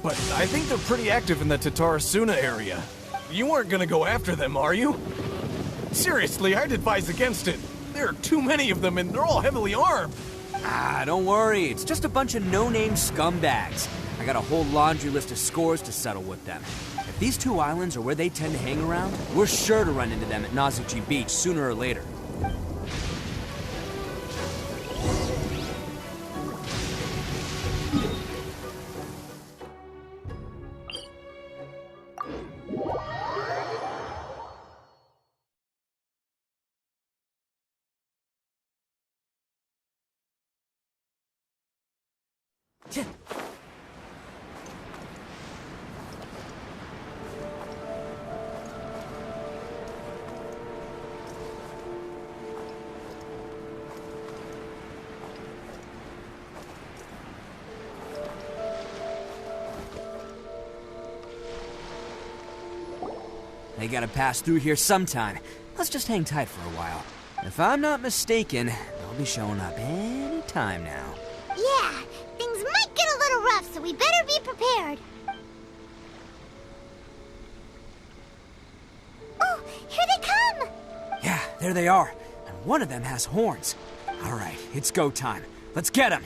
But I think they're pretty active in the Tatarasuna area. You weren't gonna go after them, are you? Seriously, I'd advise against it. There are too many of them and they're all heavily armed. Ah, don't worry. It's just a bunch of no-name scumbags. I got a whole laundry list of scores to settle with them. If these two islands are where they tend to hang around, we're sure to run into them at Nazuchi Beach sooner or later. They gotta pass through here sometime. Let's just hang tight for a while. If I'm not mistaken, they'll be showing up any time now. Yeah, things might get a little rough, so we better be prepared. Oh, here they come! Yeah, there they are. And one of them has horns. All right, it's go time. Let's get them.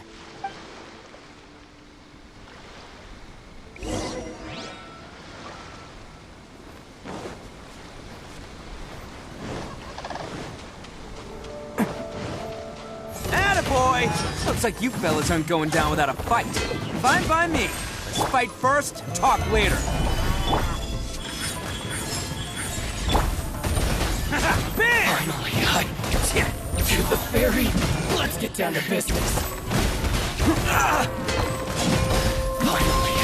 Attaboy! Looks like you fellas aren't going down without a fight. Fine by me. Let's fight first, talk later. Bam! Finally, to the ferry. Let's get down to business. Finally,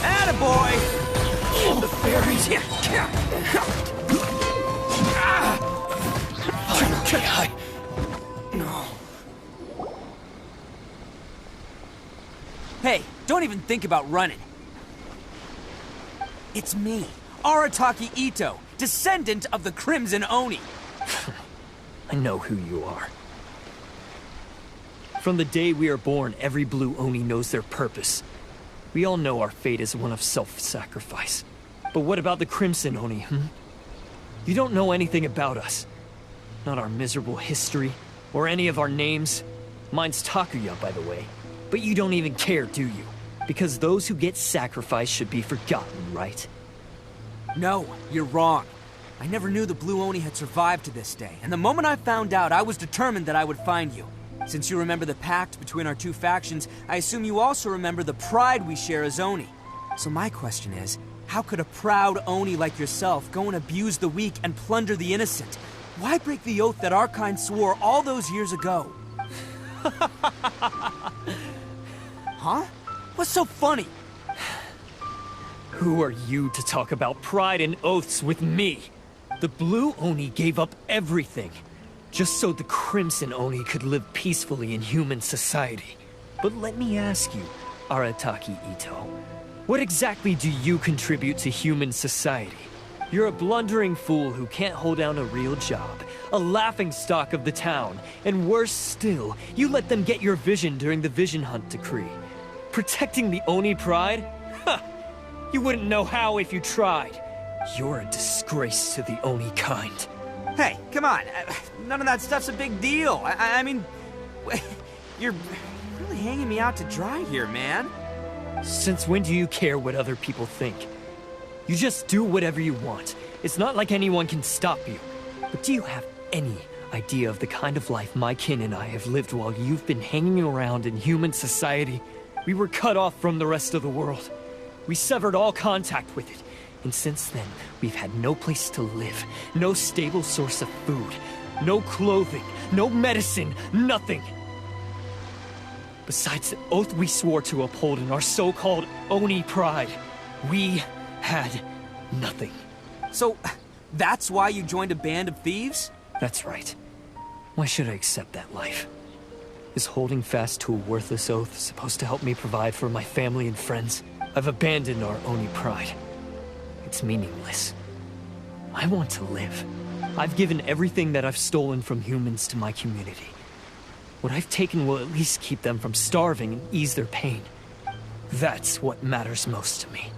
Attaboy! to the ferry. Finally, no. Hey, don't even think about running. It's me, Arataki Ito, descendant of the Crimson Oni. I know who you are. From the day we are born, every blue Oni knows their purpose. We all know our fate is one of self-sacrifice. But what about the Crimson Oni, You don't know anything about us. Not our miserable history, or any of our names. Mine's Takuya, by the way. But you don't even care, do you? Because those who get sacrificed should be forgotten, right? No, you're wrong. I never knew the Blue Oni had survived to this day, and the moment I found out, I was determined that I would find you. Since you remember the pact between our two factions, I assume you also remember the pride we share as Oni. So my question is, how could a proud Oni like yourself go and abuse the weak and plunder the innocent? Why break the oath that our kind swore all those years ago? Huh? What's so funny? Who are you to talk about pride and oaths with me? The Blue Oni gave up everything, just so the Crimson Oni could live peacefully in human society. But let me ask you, Arataki Ito, what exactly do you contribute to human society? You're a blundering fool who can't hold down a real job, a laughingstock of the town, and worse still, you let them get your vision during the Vision Hunt decree. Protecting the Oni pride? Ha! You wouldn't know how if you tried. You're a disgrace to the Oni kind. Hey, come on. None of that stuff's a big deal. I mean, you're really hanging me out to dry here, man. Since when do you care what other people think? You just do whatever you want. It's not like anyone can stop you. But do you have any idea of the kind of life my kin and I have lived while you've been hanging around in human society? We were cut off from the rest of the world. We severed all contact with it. And since then, we've had no place to live, no stable source of food, no clothing, no medicine, nothing. Besides the oath we swore to uphold in our so-called Oni pride, we had nothing. So, that's why you joined a band of thieves? That's right. Why should I accept that life? Is holding fast to a worthless oath supposed to help me provide for my family and friends? I've abandoned our Oni pride. It's meaningless. I want to live. I've given everything that I've stolen from humans to my community. What I've taken will at least keep them from starving and ease their pain. That's what matters most to me.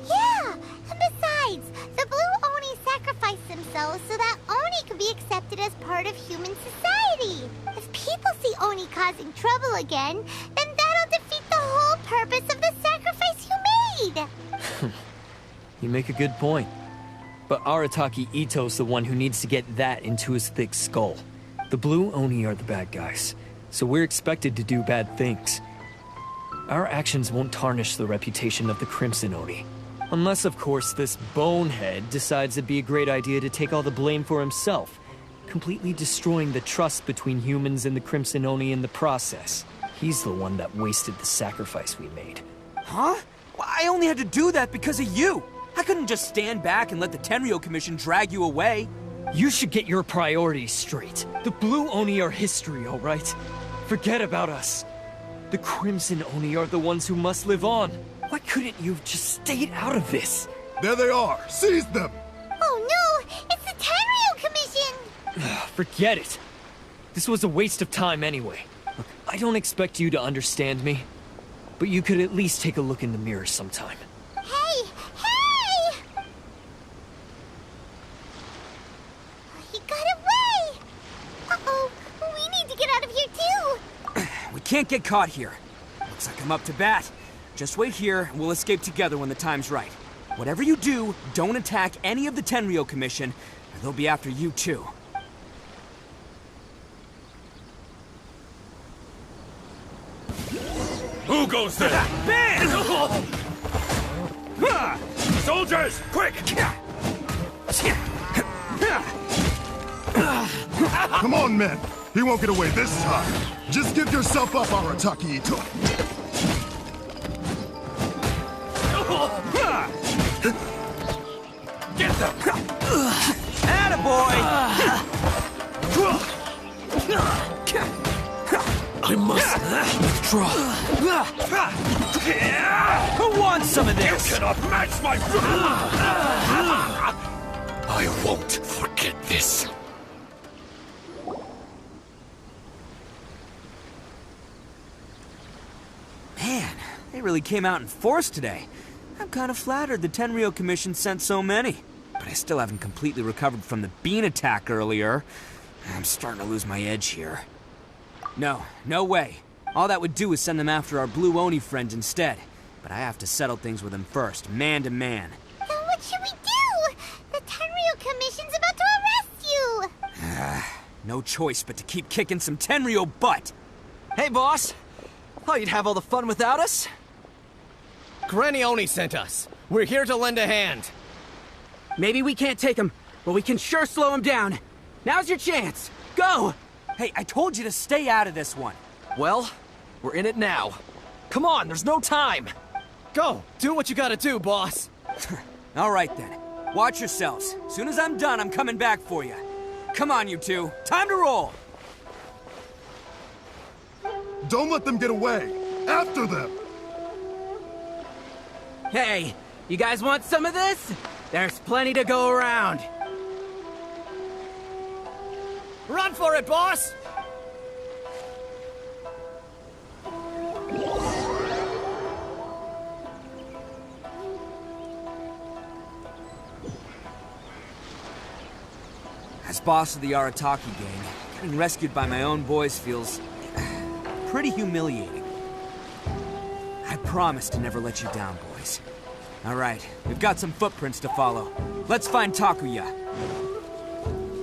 Yeah, and besides, the Blue Oni sacrificed themselves so that Oni could be accepted as part of human society. If people see Oni causing trouble again, then that'll defeat the whole purpose of the sacrifice you made. You make a good point. But Arataki Ito's the one who needs to get that into his thick skull. The Blue Oni are the bad guys, so we're expected to do bad things. Our actions won't tarnish the reputation of the Crimson Oni. Unless, of course, this bonehead decides it'd be a great idea to take all the blame for himself, completely destroying the trust between humans and the Crimson Oni in the process. He's the one that wasted the sacrifice we made. Huh? Well, I only had to do that because of you. I couldn't just stand back and let the Tenryo Commission drag you away. You should get your priorities straight. The Blue Oni are history, all right? Forget about us. The Crimson Oni are the ones who must live on. Why couldn't you have just stayed out of this? There they are! Seize them! Oh no! It's the Tenryu Commission! Forget it. This was a waste of time anyway. Look, I don't expect you to understand me, but you could at least take a look in the mirror sometime. Hey! Hey! He got away! Uh-oh, we need to get out of here too! We can't get caught here. Looks like I'm up to bat. Just wait here, and we'll escape together when the time's right. Whatever you do, don't attack any of the Tenryu Commission, or they'll be after you too. Who goes there? Ben! Soldiers, quick! Come on, men. He won't get away this time. Just give yourself up, Arataki Ito. Get them! Attaboy! I must withdraw. Who wants some of this? You cannot match my... I won't forget this. Man, they really came out in force today. I'm kind of flattered the Tenryu Commission sent so many. But I still haven't completely recovered from the bean attack earlier. I'm starting to lose my edge here. No way. All that would do is send them after our Blue Oni friends instead. But I have to settle things with them first, man to man. Then what should we do? The Tenryu Commission's about to arrest you! No choice but to keep kicking some Tenryu butt. Hey, boss. Thought you'd have all the fun without us? Granny Oni sent us. We're here to lend a hand. Maybe we can't take him, but we can sure slow him down. Now's your chance. Go! Hey, I told you to stay out of this one. Well, we're in it now. Come on, there's no time. Go! Do what you gotta do, boss! All right then. Watch yourselves. Soon as I'm done, I'm coming back for you. Come on, you two. Time to roll! Don't let them get away! After them! Hey, you guys want some of this? There's plenty to go around. Run for it, boss! As boss of the Arataki gang, getting rescued by my own boys feels pretty humiliating. I promise to never let you down, boys. All right, we've got some footprints to follow. Let's find Takuya.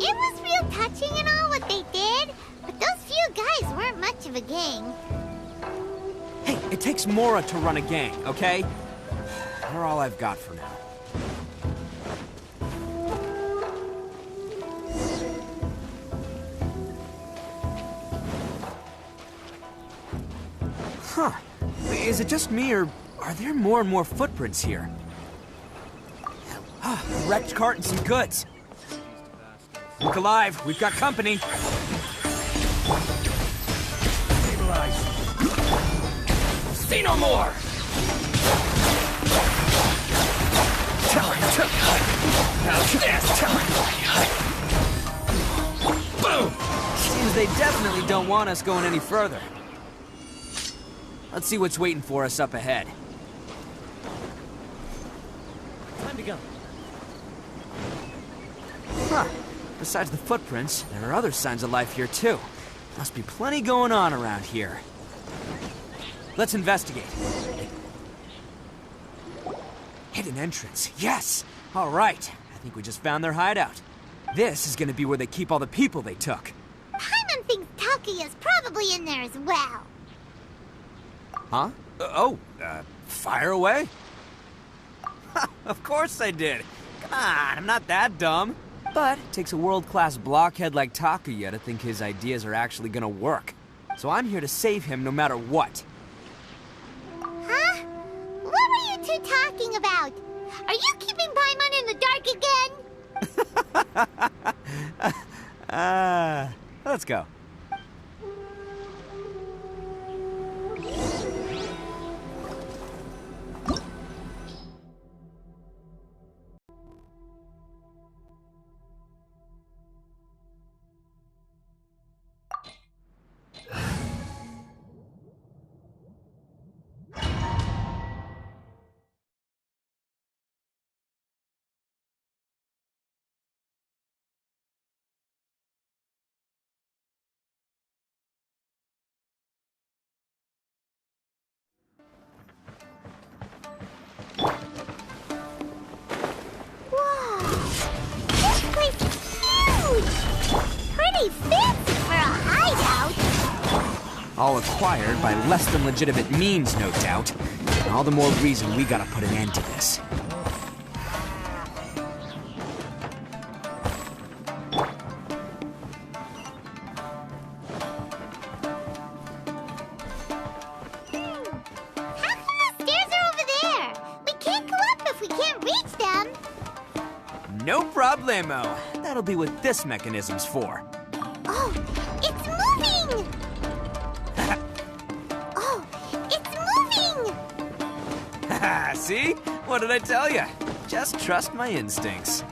It was real touching and all what they did, but those few guys weren't much of a gang. Hey, it takes Mora to run a gang, okay? They're all I've got for now. Huh. Is it just me, or are there more and more footprints here? A wrecked cart and some goods. Look alive, we've got company. Stabilize. See no more! Boom! Seems they definitely don't want us going any further. Let's see what's waiting for us up ahead. Time to go. Huh. Besides the footprints, there are other signs of life here too. Must be plenty going on around here. Let's investigate. Hidden entrance. Yes! All right. I think we just found their hideout. This is gonna be where they keep all the people they took. Paimon thinks Takuya's probably in there as well. Huh? Fire away? Of course I did. Come on, I'm not that dumb. But it takes a world-class blockhead like Takuya to think his ideas are actually gonna work. So I'm here to save him no matter what. Huh? What were you two talking about? Are you keeping Paimon in the dark again? Let's go. pretty fancy for a hideout. All acquired by less than legitimate means, no doubt. And all the more reason we gotta put an end to this. No problemo. That'll be what this mechanism's for. Oh, it's moving! Oh, it's moving! See? What did I tell you? Just trust my instincts.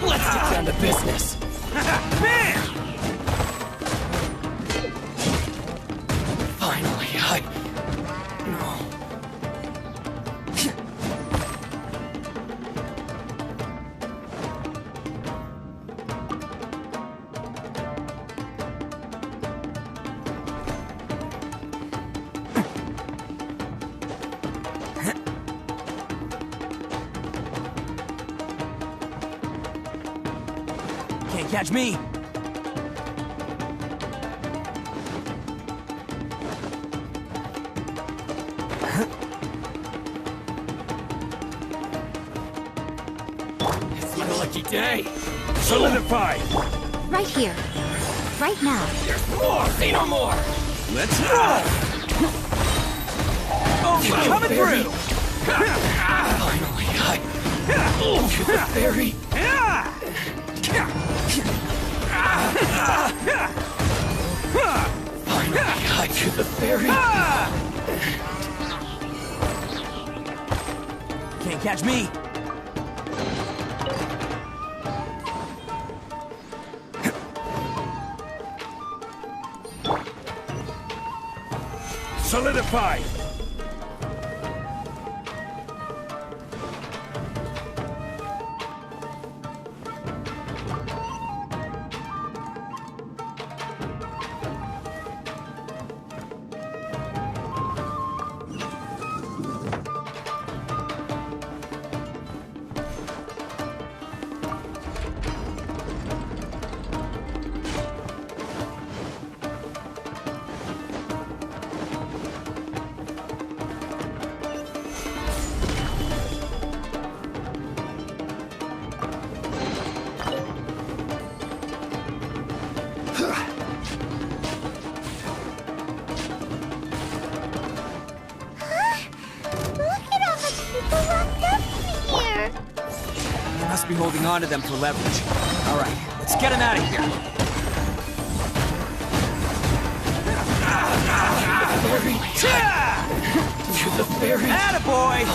Let's get down to business. Man! Finally, Can't catch me. It's my lucky day. Solidify. Right here. Right now. There's more. Say no more. Let's roll! Oh, coming through! Finally, to the ferry. Finally, to the ferry. Can't catch me. Solidify. Must be holding on to them for leverage. All right, let's get him out of here. To the ferry. Attaboy!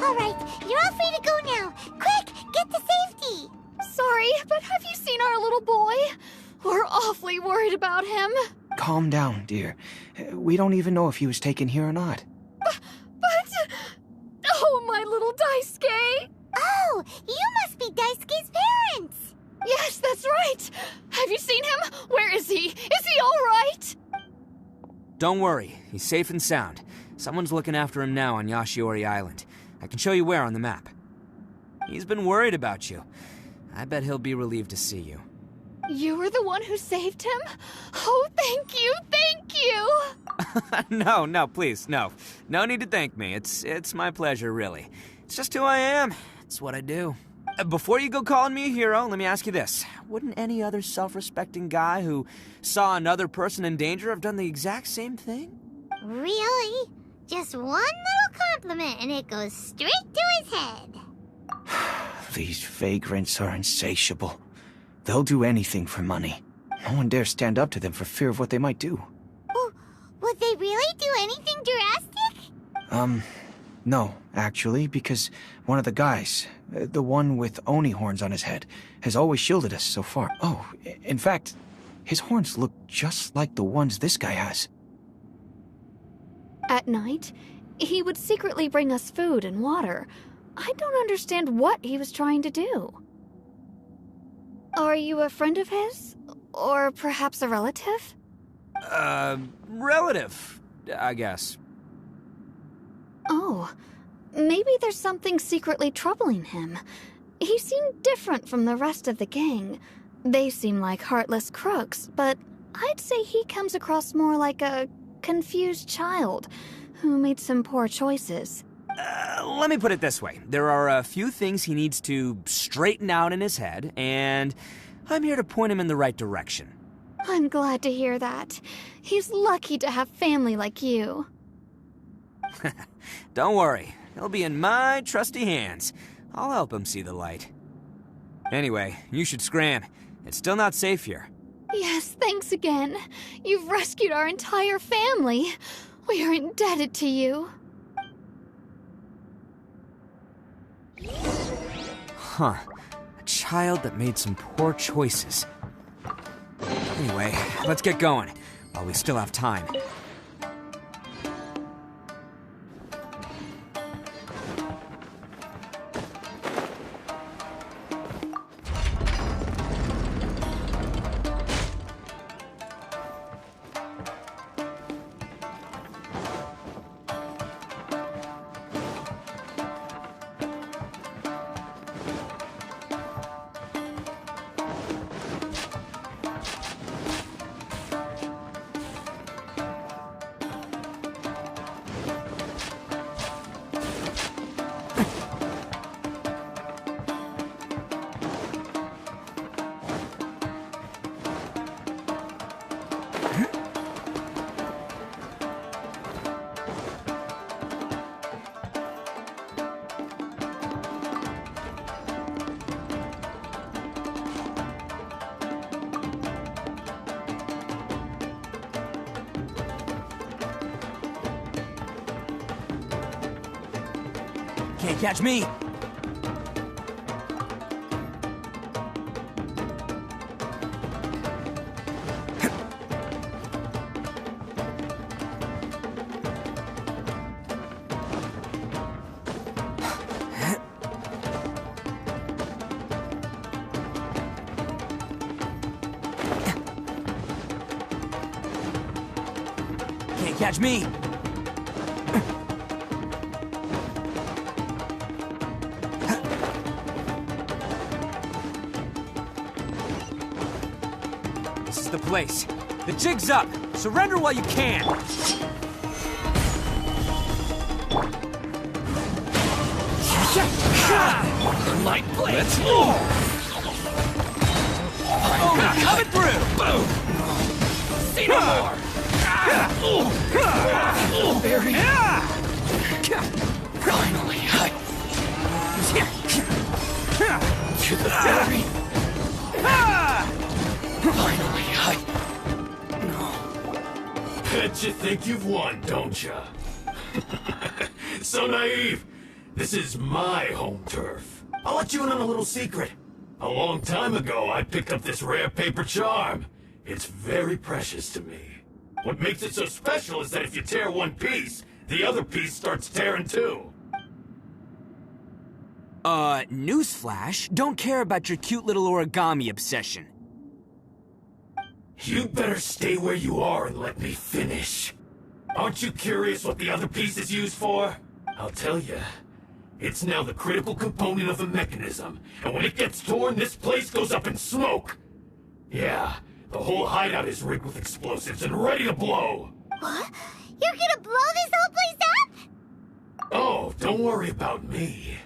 All right, you're all free to go now. Quick, get to safety. Sorry, but have you seen our little boy? We're awfully worried about him. Calm down, dear. We don't even know if he was taken here or not. But... Oh, my little Daisuke! Oh, you must be Daisuke's parents. Yes, that's right. Have you seen him? Where is he? Is he all right? Don't worry, he's safe and sound. Someone's looking after him now on Yashiori Island. I can show you where on the map. He's been worried about you. I bet he'll be relieved to see you. You were the one who saved him? Oh, thank you, thank you! No, please, no. No need to thank me. It's my pleasure, really. It's just who I am. It's what I do. Before you go calling me a hero, let me ask you this. Wouldn't any other self-respecting guy who saw another person in danger have done the exact same thing? Really? Just one little compliment and it goes straight to his head. These vagrants are insatiable. They'll do anything for money. No one dares stand up to them for fear of what they might do. Oh, would they really do anything drastic? No, actually, because one of the guys, The one with Oni horns on his head has always shielded us so far. Oh, in fact, his horns look just like the ones this guy has. At night, he would secretly bring us food and water. I don't understand what he was trying to do. Are you a friend of his? Or perhaps a relative? Relative, I guess. Oh, maybe there's something secretly troubling him. He seemed different from the rest of the gang. They seem like heartless crooks, but I'd say he comes across more like a confused child who made some poor choices. Let me put it this way. There are a few things he needs to straighten out in his head, and I'm here to point him in the right direction. I'm glad to hear that. He's lucky to have family like you. Don't worry. He'll be in my trusty hands. I'll help him see the light. Anyway, you should scram. It's still not safe here. Yes, thanks again. You've rescued our entire family. We are indebted to you. Huh. A child that made some poor choices. Anyway, let's get going, while we still have time. Can't catch me! Can't catch me! The place. The jig's up. Surrender while you can. Light blade. Let's move. Coming through. Boom. See no more. Very. Finally, to the very. Finally, Bet you think you've won, don't ya? So naive. This is my home turf. I'll let you in on a little secret. A long time ago, I picked up this rare paper charm. It's very precious to me. What makes it so special is that if you tear one piece, the other piece starts tearing too. Newsflash, don't care about your cute little origami obsession. You'd better stay where you are and let me finish. Aren't you curious what the other piece is used for? I'll tell you. It's now the critical component of the mechanism, and when it gets torn, this place goes up in smoke. Yeah, the whole hideout is rigged with explosives and ready to blow. What? You're gonna blow this whole place up? Oh, don't worry about me.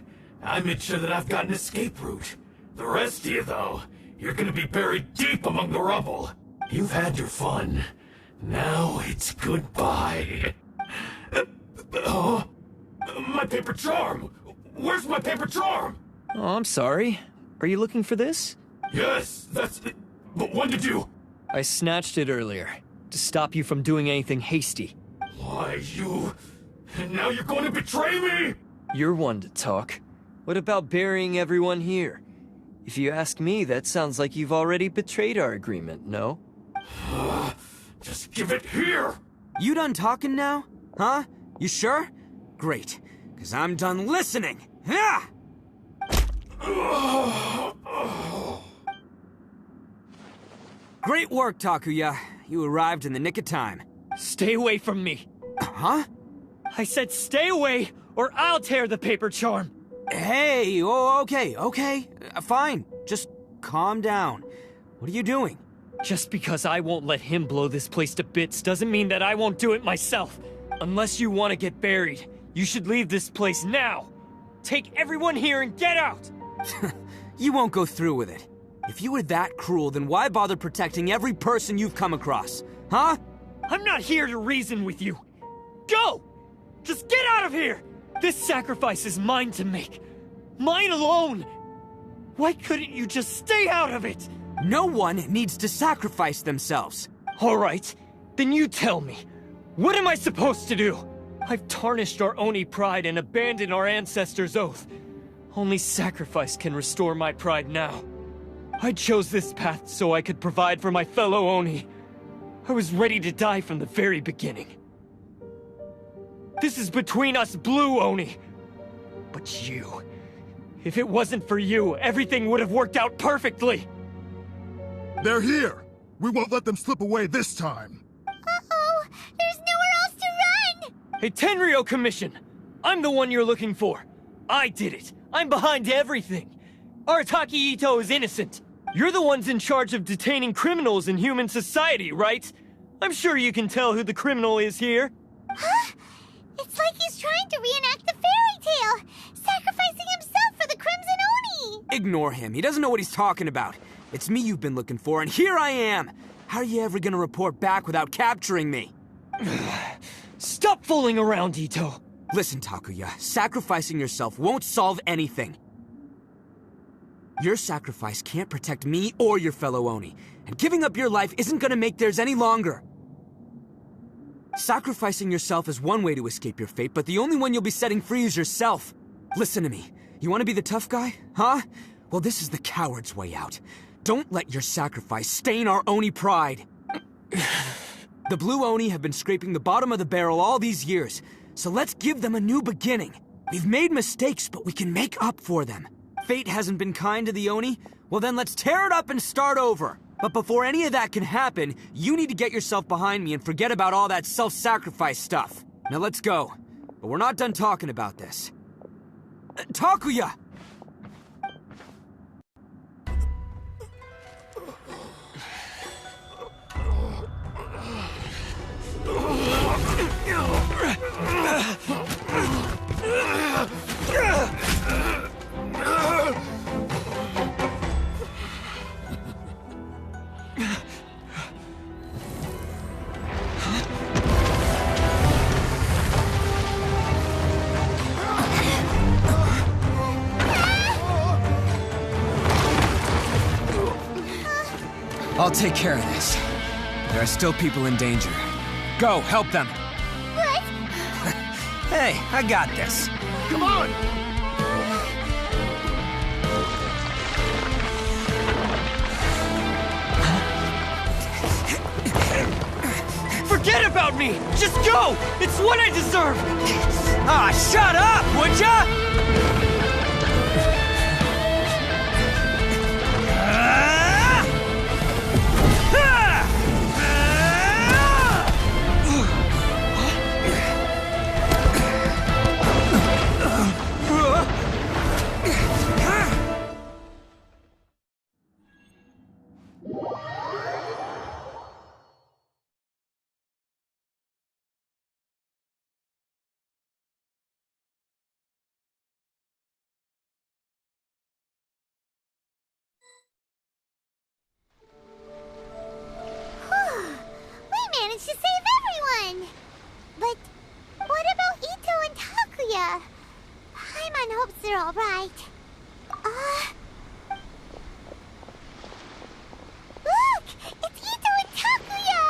I made sure that I've got an escape route. The rest of you, though, you're gonna be buried deep among the rubble. You've had your fun. Now it's goodbye. My paper charm! Where's my paper charm? Oh, I'm sorry. Are you looking for this? Yes, that's it. But when did you... I snatched it earlier, to stop you from doing anything hasty. Why, you... And now you're going to betray me? You're one to talk. What about burying everyone here? If you ask me, that sounds like you've already betrayed our agreement, no? Just give it here! You done talking now? Huh? You sure? Great, because I'm done listening! Yeah! Great work, Takuya. You arrived in the nick of time. Stay away from me! Huh? I said stay away, or I'll tear the paper charm! Hey, okay. Fine. Just calm down. What are you doing? Just because I won't let him blow this place to bits doesn't mean that I won't do it myself. Unless you want to get buried, you should leave this place now. Take everyone here and get out! You won't go through with it. If you were that cruel, then why bother protecting every person you've come across? Huh? I'm not here to reason with you. Go! Just get out of here! This sacrifice is mine to make. Mine alone! Why couldn't you just stay out of it? No one needs to sacrifice themselves. Alright, then you tell me. What am I supposed to do? I've tarnished our Oni pride and abandoned our ancestors' oath. Only sacrifice can restore my pride now. I chose this path so I could provide for my fellow Oni. I was ready to die from the very beginning. This is between us Blue Oni. But you... If it wasn't for you, everything would have worked out perfectly! They're here! We won't let them slip away this time! Uh-oh! There's nowhere else to run! Hey, Tenryo Commission! I'm the one you're looking for. I did it. I'm behind everything. Arataki Ito is innocent. You're the ones in charge of detaining criminals in human society, right? I'm sure you can tell who the criminal is here. Huh? It's like he's trying to reenact the fairy tale, sacrificing himself for the Crimson Oni! Ignore him. He doesn't know what he's talking about. It's me you've been looking for, and here I am! How are you ever gonna report back without capturing me? Stop fooling around, Ito! Listen, Takuya, sacrificing yourself won't solve anything. Your sacrifice can't protect me or your fellow Oni, and giving up your life isn't gonna make theirs any longer. Sacrificing yourself is one way to escape your fate, but the only one you'll be setting free is yourself. Listen to me. You want to be the tough guy? Huh? Well, this is the coward's way out. Don't let your sacrifice stain our Oni pride. The Blue Oni have been scraping the bottom of the barrel all these years, so let's give them a new beginning. We've made mistakes, but we can make up for them. Fate hasn't been kind to the Oni? Well then let's tear it up and start over. But before any of that can happen, you need to get yourself behind me and forget about all that self-sacrifice stuff. Now let's go. But we're not done talking about this. Takuya! I'll take care of this. There are still people in danger. Go, help them! What? Hey, I got this. Come on! Forget about me! Just go! It's what I deserve! Ah, shut up, would ya? We managed to save everyone! But what about Ito and Takuya? Paimon hopes they're alright. Look! It's Ito and Takuya!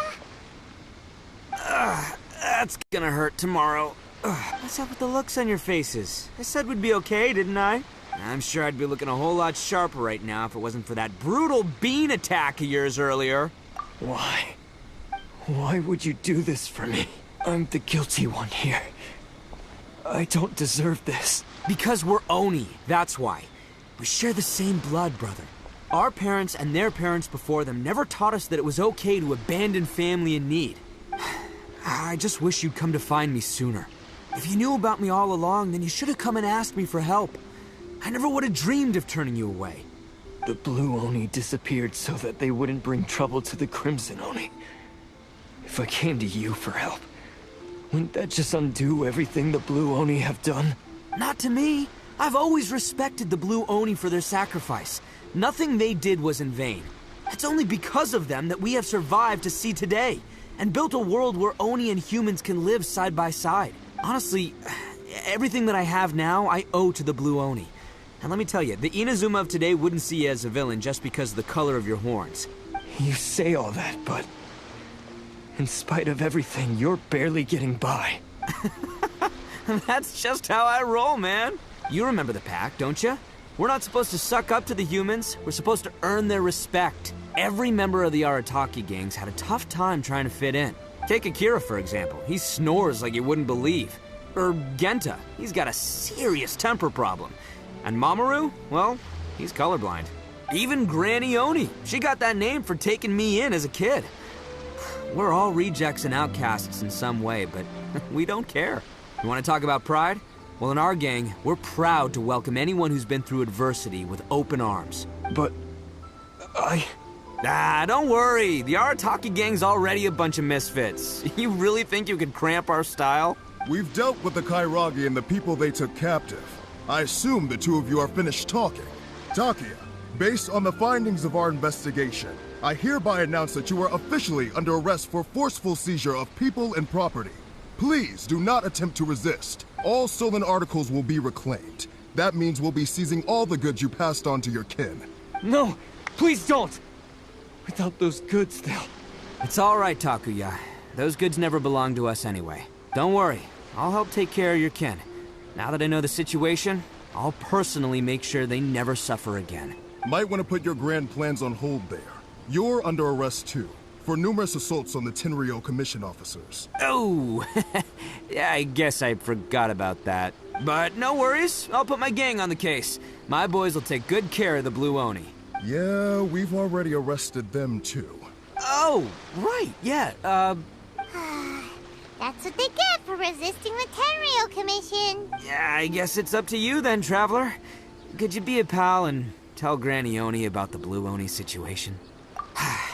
That's gonna hurt tomorrow. What's up with the looks on your faces? I said we'd be okay, didn't I? I'm sure I'd be looking a whole lot sharper right now if it wasn't for that brutal bean attack of yours earlier. Why? Why would you do this for me? I'm the guilty one here. I don't deserve this. Because we're Oni, that's why. We share the same blood, brother. Our parents and their parents before them never taught us that it was okay to abandon family in need. I just wish you'd come to find me sooner. If you knew about me all along, then you should have come and asked me for help. I never would have dreamed of turning you away. The Blue Oni disappeared so that they wouldn't bring trouble to the Crimson Oni. If I came to you for help, wouldn't that just undo everything the Blue Oni have done? Not to me. I've always respected the Blue Oni for their sacrifice. Nothing they did was in vain. It's only because of them that we have survived to see today, and built a world where Oni and humans can live side by side. Honestly, everything that I have now, I owe to the Blue Oni. And let me tell you, the Inazuma of today wouldn't see you as a villain just because of the color of your horns. You say all that, but in spite of everything, you're barely getting by. That's just how I roll, man. You remember the pack, don't you? We're not supposed to suck up to the humans. We're supposed to earn their respect. Every member of the Arataki gangs had a tough time trying to fit in. Take Akira, for example. He snores like you wouldn't believe. Or Genta. He's got a serious temper problem. And Mamoru? Well, he's colorblind. Even Granny Oni. She got that name for taking me in as a kid. We're all rejects and outcasts in some way, but we don't care. You want to talk about pride? Well, in our gang, we're proud to welcome anyone who's been through adversity with open arms. But don't worry. The Arataki gang's already a bunch of misfits. You really think you could cramp our style? We've dealt with the Kairagi and the people they took captive. I assume the two of you are finished talking. Takia, based on the findings of our investigation, I hereby announce that you are officially under arrest for forceful seizure of people and property. Please do not attempt to resist. All stolen articles will be reclaimed. That means we'll be seizing all the goods you passed on to your kin. No, please don't! Without those goods, they'll... It's all right, Takuya. Those goods never belonged to us anyway. Don't worry. I'll help take care of your kin. Now that I know the situation, I'll personally make sure they never suffer again. Might want to put your grand plans on hold there. You're under arrest too, for numerous assaults on the Tenryo Commission officers. Oh, yeah, I guess I forgot about that. But no worries, I'll put my gang on the case. My boys will take good care of the Blue Oni. Yeah, we've already arrested them too. Oh, right, yeah, That's what they get for resisting the Tenryo Commission. Yeah, I guess it's up to you then, Traveler. Could you be a pal and tell Granny Oni about the Blue Oni situation?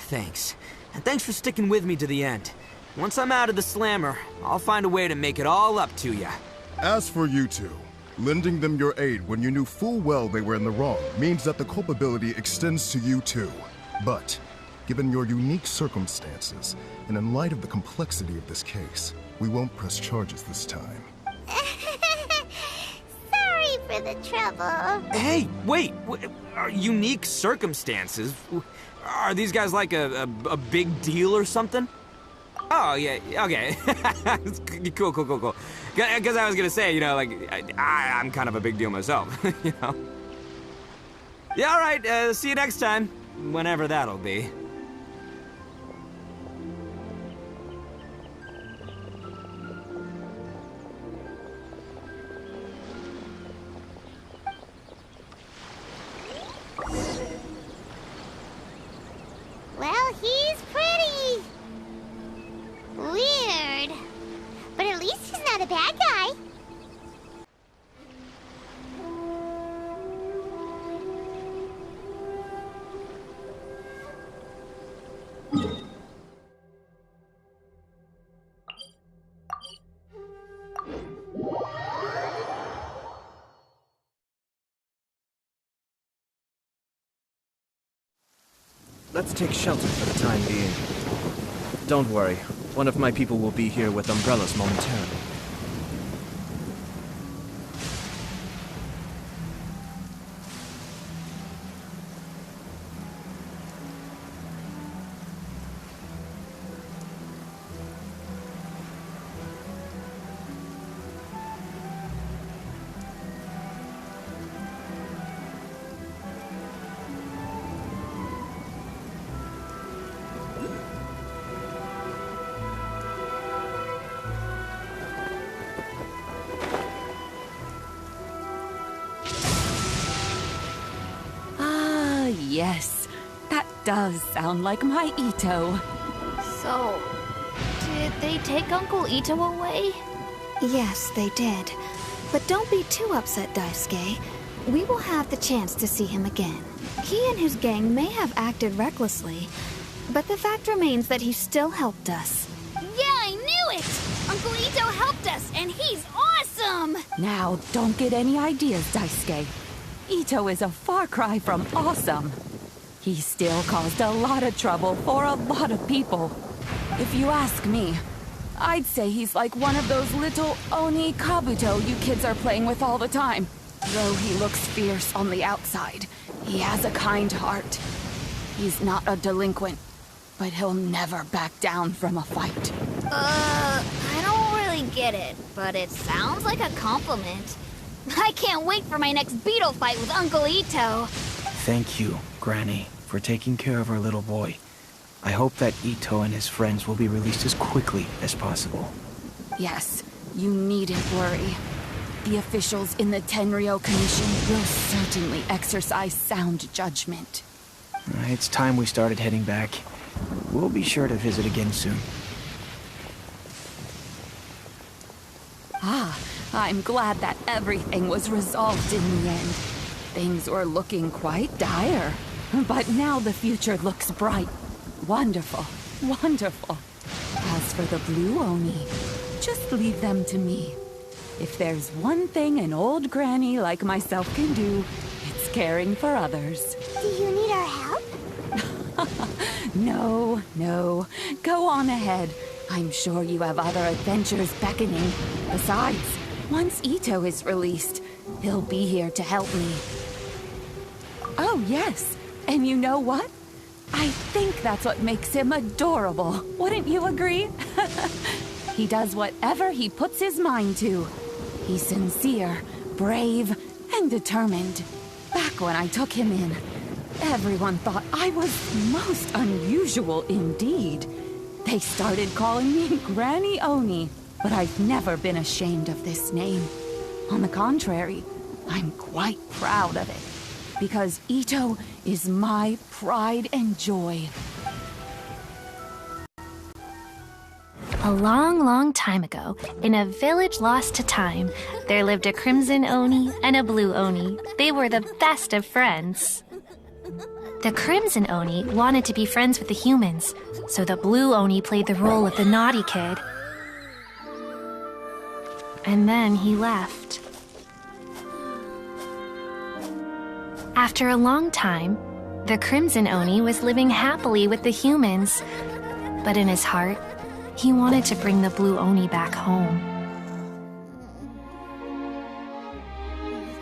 Thanks. And thanks for sticking with me to the end. Once I'm out of the slammer, I'll find a way to make it all up to ya. As for you two, lending them your aid when you knew full well they were in the wrong means that the culpability extends to you too. But, given your unique circumstances, and in light of the complexity of this case, we won't press charges this time. Sorry for the trouble. Hey, wait! Unique circumstances? Are these guys like a big deal or something? Oh, yeah, okay. Cool. Because I was gonna say, you know, like, I'm kind of a big deal myself, you know? Yeah, alright, see you next time. Whenever that'll be. Well, he's pretty weird. But at least he's not a bad guy. Let's take shelter for the time being. Don't worry, one of my people will be here with umbrellas momentarily. yes. That does sound like my Ito. So, did they take Uncle Ito away? Yes, they did. But don't be too upset, Daisuke. We will have the chance to see him again. He and his gang may have acted recklessly, but the fact remains that he still helped us. Yeah, I knew it! Uncle Ito helped us, and he's awesome! Now, don't get any ideas, Daisuke. Ito is a far cry from awesome. He still caused a lot of trouble for a lot of people. If you ask me, I'd say he's like one of those little Oni Kabuto you kids are playing with all the time. Though he looks fierce on the outside, he has a kind heart. He's not a delinquent, but he'll never back down from a fight. I don't really get it, but it sounds like a compliment. I can't wait for my next beetle fight with Uncle Ito. Thank you, Granny, for taking care of our little boy. I hope that Ito and his friends will be released as quickly as possible. Yes, you needn't worry. The officials in the Tenryo Commission will certainly exercise sound judgment. It's time we started heading back. We'll be sure to visit again soon. Ah, I'm glad that everything was resolved in the end. Things were looking quite dire, but now the future looks bright. Wonderful, wonderful. As for the Blue Oni, just leave them to me. If there's one thing an old granny like myself can do, it's caring for others. Do you need our help? No, no. Go on ahead. I'm sure you have other adventures beckoning. Besides, once Ito is released, he'll be here to help me. Oh, yes. And you know what? I think that's what makes him adorable. Wouldn't you agree? He does whatever he puts his mind to. He's sincere, brave, and determined. Back when I took him in, everyone thought I was most unusual indeed. They started calling me Granny Oni, but I've never been ashamed of this name. On the contrary, I'm quite proud of it, because Ito is my pride and joy. A long, long time ago, in a village lost to time, there lived a Crimson Oni and a Blue Oni. They were the best of friends. The Crimson Oni wanted to be friends with the humans, so the Blue Oni played the role of the naughty kid. And then he left. After a long time, the Crimson Oni was living happily with the humans, but in his heart, he wanted to bring the Blue Oni back home.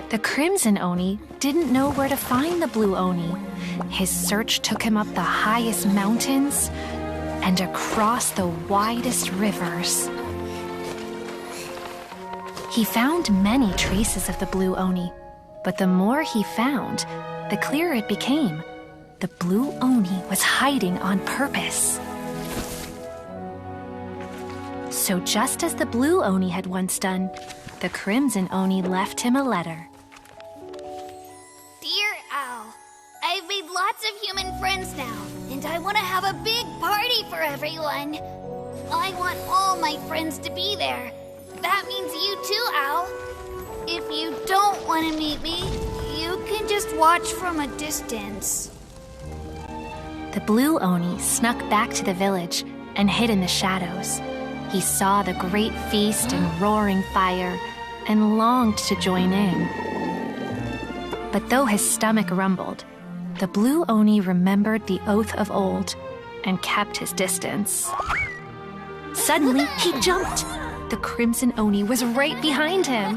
The Crimson Oni didn't know where to find the Blue Oni. His search took him up the highest mountains and across the widest rivers. He found many traces of the Blue Oni, but the more he found, the clearer it became. The Blue Oni was hiding on purpose. So just as the Blue Oni had once done, the Crimson Oni left him a letter. Dear Al, I've made lots of human friends now, and I want to have a big party for everyone. I want all my friends to be there. That means you too, Al. If you don't want to meet me, you can just watch from a distance. The Blue Oni snuck back to the village and hid in the shadows. He saw the great feast and roaring fire and longed to join in. But though his stomach rumbled, the Blue Oni remembered the oath of old and kept his distance. Suddenly, he jumped. The Crimson Oni was right behind him.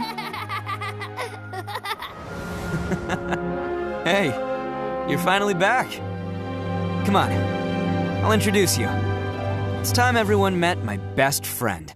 Hey, you're finally back. Come on, I'll introduce you. It's time everyone met my best friend.